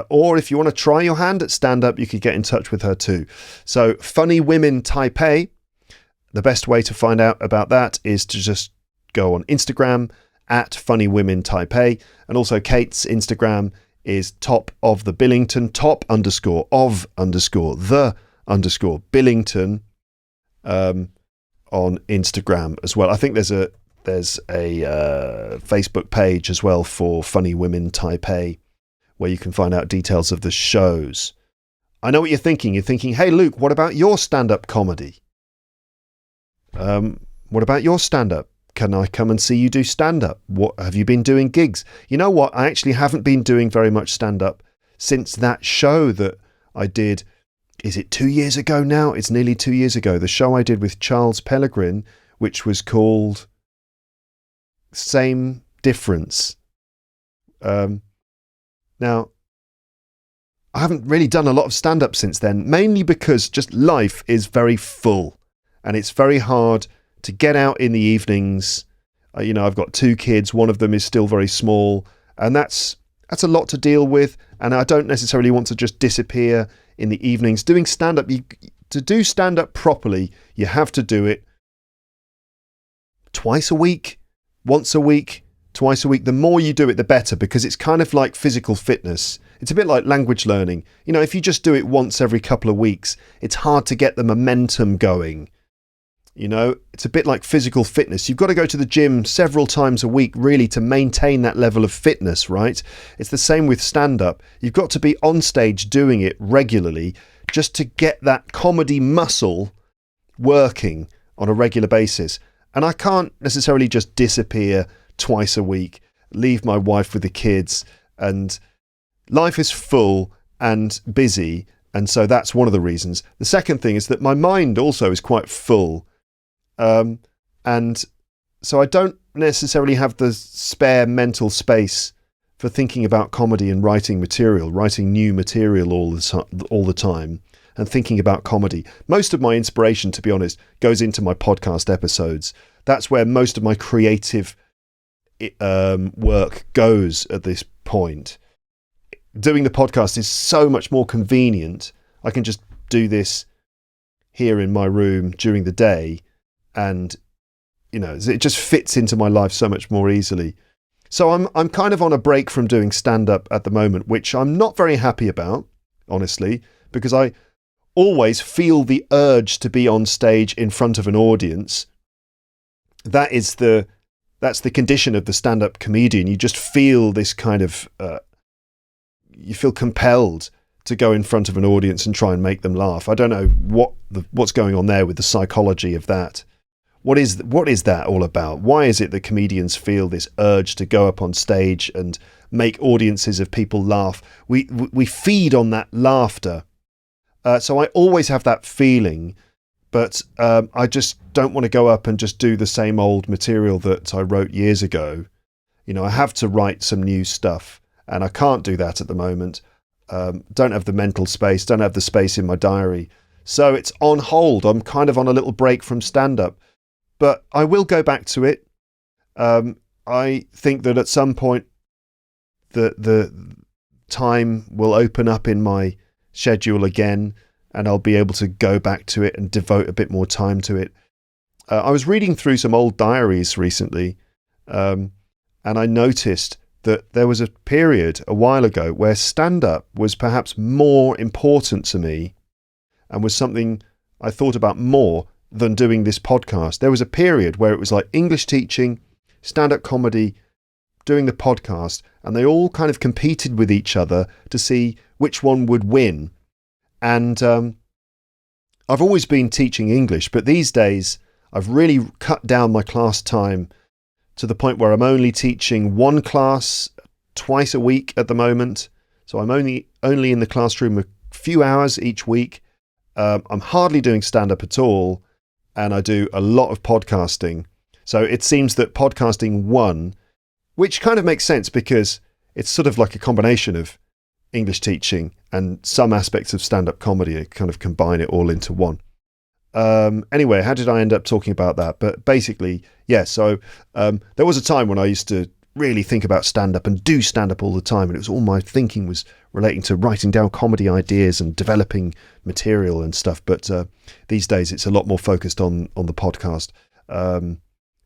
Or if you want to try your hand at stand-up, you could get in touch with her too. So Funny Women Taipei, the best way to find out about that is to just go on Instagram at Funny Women Taipei. And also Kate's Instagram is top of the Billington, top_of_the_Billington on Instagram as well. I think there's a Facebook page as well for Funny Women Taipei, where you can find out details of the shows. I know what you're thinking. You're thinking, hey, Luke, what about your stand-up comedy? What about your stand-up? Can I come and see you do stand-up? What have you been doing gigs? You know what? I actually haven't been doing very much stand-up since that show that I did. Is it 2 years ago now? It's nearly 2 years ago. The show I did with Charles Pellegrin, which was called Same Difference. Now, I haven't really done a lot of stand-up since then, mainly because just life is very full and it's very hard to get out in the evenings. I've got 2 kids. One of them is still very small, and that's a lot to deal with. And I don't necessarily want to just disappear in the evenings. Doing stand-up, to do stand-up properly, you have to do it twice a week, once a week, twice a week. The more you do it, the better, because it's kind of like physical fitness. It's a bit like language learning. If you just do it once every couple of weeks, it's hard to get the momentum going. It's a bit like physical fitness. You've got to go to the gym several times a week, really, to maintain that level of fitness, right? It's the same with stand-up. You've got to be on stage doing it regularly just to get that comedy muscle working on a regular basis. And I can't necessarily just disappear twice a week, leave my wife with the kids, and life is full and busy. And so that's one of the reasons. The second thing is that my mind also is quite full. And so I don't necessarily have the spare mental space for thinking about comedy and writing new material all the time, and thinking about comedy. Most of my inspiration, to be honest, goes into my podcast episodes. That's where most of my creative work goes at this point. Doing the podcast is so much more convenient. I can just do this here in my room during the day, and it just fits into my life so much more easily. So I'm kind of on a break from doing stand-up at the moment, which I'm not very happy about, honestly, because I always feel the urge to be on stage in front of an audience. That's the condition of the stand-up comedian. You just feel this kind of you feel compelled to go in front of an audience and try and make them laugh. I don't know what's going on there with the psychology of that. What is that all about? Why is it that comedians feel this urge to go up on stage and make audiences of people laugh? We feed on that laughter. So I always have that feeling, but I just don't want to go up and just do the same old material that I wrote years ago. I have to write some new stuff, and I can't do that at the moment. Don't have the mental space, don't have the space in my diary. So it's on hold. I'm kind of on a little break from stand-up. But I will go back to it. I think that at some point the time will open up in my schedule again, and I'll be able to go back to it and devote a bit more time to it. I was reading through some old diaries recently, and I noticed that there was a period a while ago where stand-up was perhaps more important to me and was something I thought about more than doing this podcast. There was a period where it was like English teaching, stand-up comedy, doing the podcast, and they all kind of competed with each other to see which one would win. And I've always been teaching English, but these days I've really cut down my class time to the point where I'm only teaching one class twice a week at the moment. So I'm only in the classroom a few hours each week. I'm hardly doing stand-up at all. And I do a lot of podcasting. So it seems that podcasting won, which kind of makes sense because it's sort of like a combination of English teaching and some aspects of stand-up comedy. I kind of combine it all into one. Anyway, how did I end up talking about that? But basically, yeah, so there was a time when I used to really think about stand-up and do stand-up all the time. And it was all my thinking was relating to writing down comedy ideas and developing material and stuff. But these days it's a lot more focused on the podcast. And,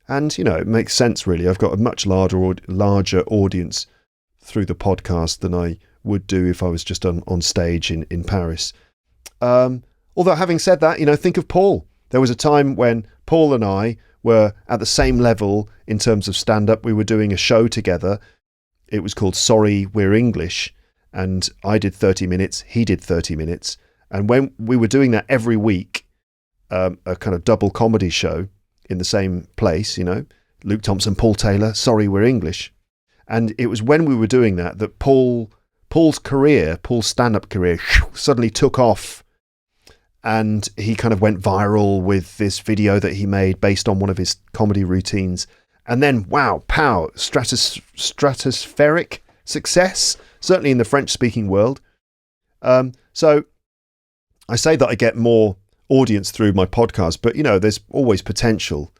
it makes sense, really. I've got a much larger audience through the podcast than I would do if I was just on stage in Paris. Although having said that, think of Paul. There was a time when Paul and I were at the same level in terms of stand-up. We were doing a show together. It was called Sorry, We're English. And I did 30 minutes, he did 30 minutes. And when we were doing that every week, a kind of double comedy show in the same place, Luke Thompson, Paul Taylor, Sorry, We're English. And it was when we were doing that Paul's stand-up career suddenly took off. And he kind of went viral with this video that he made based on one of his comedy routines. And then, wow, pow, stratospheric success, certainly in the French-speaking world. So I say that I get more audience through my podcast, but, there's always potential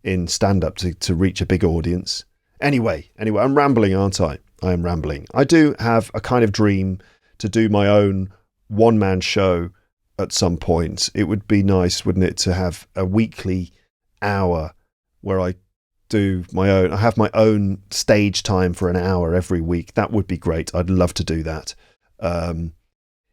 in stand-up to reach a big audience. Anyway, I'm rambling, aren't I? I am rambling. I do have a kind of dream to do my own one-man show at some point. It would be nice, wouldn't it, to have a weekly hour where I have my own stage time for an hour every week. That would be great. I'd love to do that.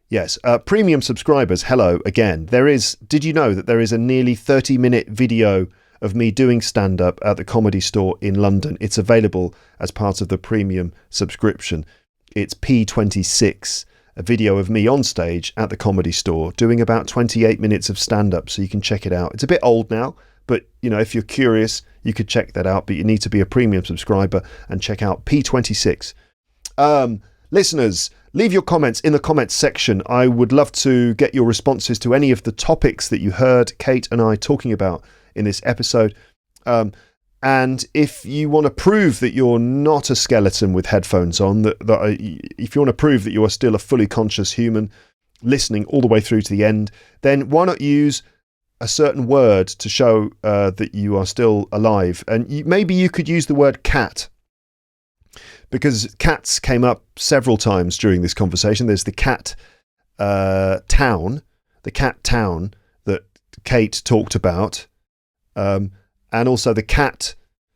Yes. Premium subscribers, hello again. Did you know that there is a nearly 30-minute video of me doing stand-up at the Comedy Store in London? It's available as part of the premium subscription. It's P26. A video of me on stage at the Comedy Store doing about 28 minutes of stand-up, so you can check it out. It's a bit old now, but if you're curious, you could check that out, but you need to be a premium subscriber and check out P26. Listeners, leave your comments in the comments section. I would love to get your responses to any of the topics that you heard Kate and I talking about in this episode. And if you want to prove that you're not a skeleton with headphones on, if you want to prove that you are still a fully conscious human listening all the way through to the end, then why not use a certain word to show that you are still alive? And maybe you could use the word cat, because cats came up several times during this conversation. There's the cat town that Kate talked about. And also the cat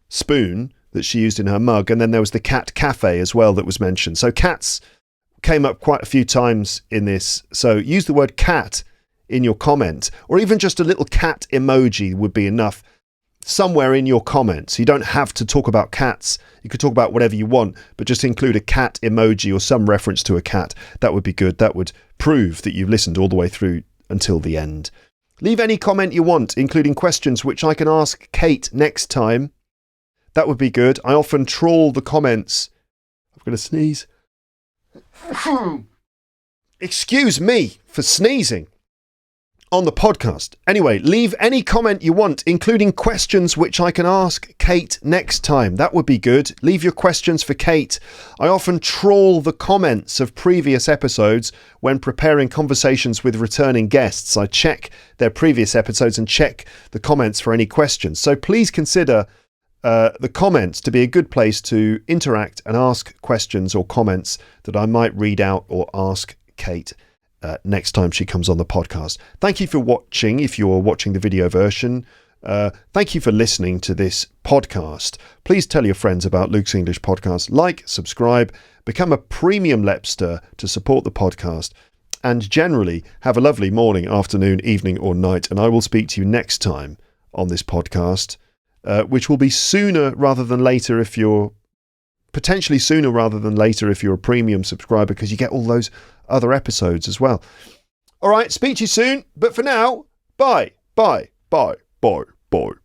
spoon that she used in her mug. And then there was the cat cafe as well that was mentioned. So cats came up quite a few times in this. So use the word cat in your comment, or even just a little cat emoji would be enough. somewhere in your comments. You don't have to talk about cats. You could talk about whatever you want, but just include a cat emoji or some reference to a cat. That would be good. That would prove that you've listened all the way through until the end. Leave any comment you want, including questions which I can ask Kate next time. That would be good. I often trawl the comments. I'm going to sneeze. Excuse me for sneezing on the podcast. Anyway, leave any comment you want, including questions which I can ask Kate next time. That would be good. Leave your questions for Kate. I often trawl the comments of previous episodes when preparing conversations with returning guests. I check their previous episodes and check the comments for any questions. So please consider the comments to be a good place to interact and ask questions or comments that I might read out or ask Kate next time she comes on the podcast. Thank you for watching if you're watching the video version. Thank you for listening to this podcast. Please tell your friends about Luke's English Podcast. Like, subscribe, become a premium Lepster to support the podcast, and generally have a lovely morning, afternoon, evening or night. And I will speak to you next time on this podcast, which will be sooner rather than later if you're potentially sooner rather than later if you're a premium subscriber, because you get all those other episodes as well. All right, speak to you soon. But for now, bye, bye, bye, bye, bye.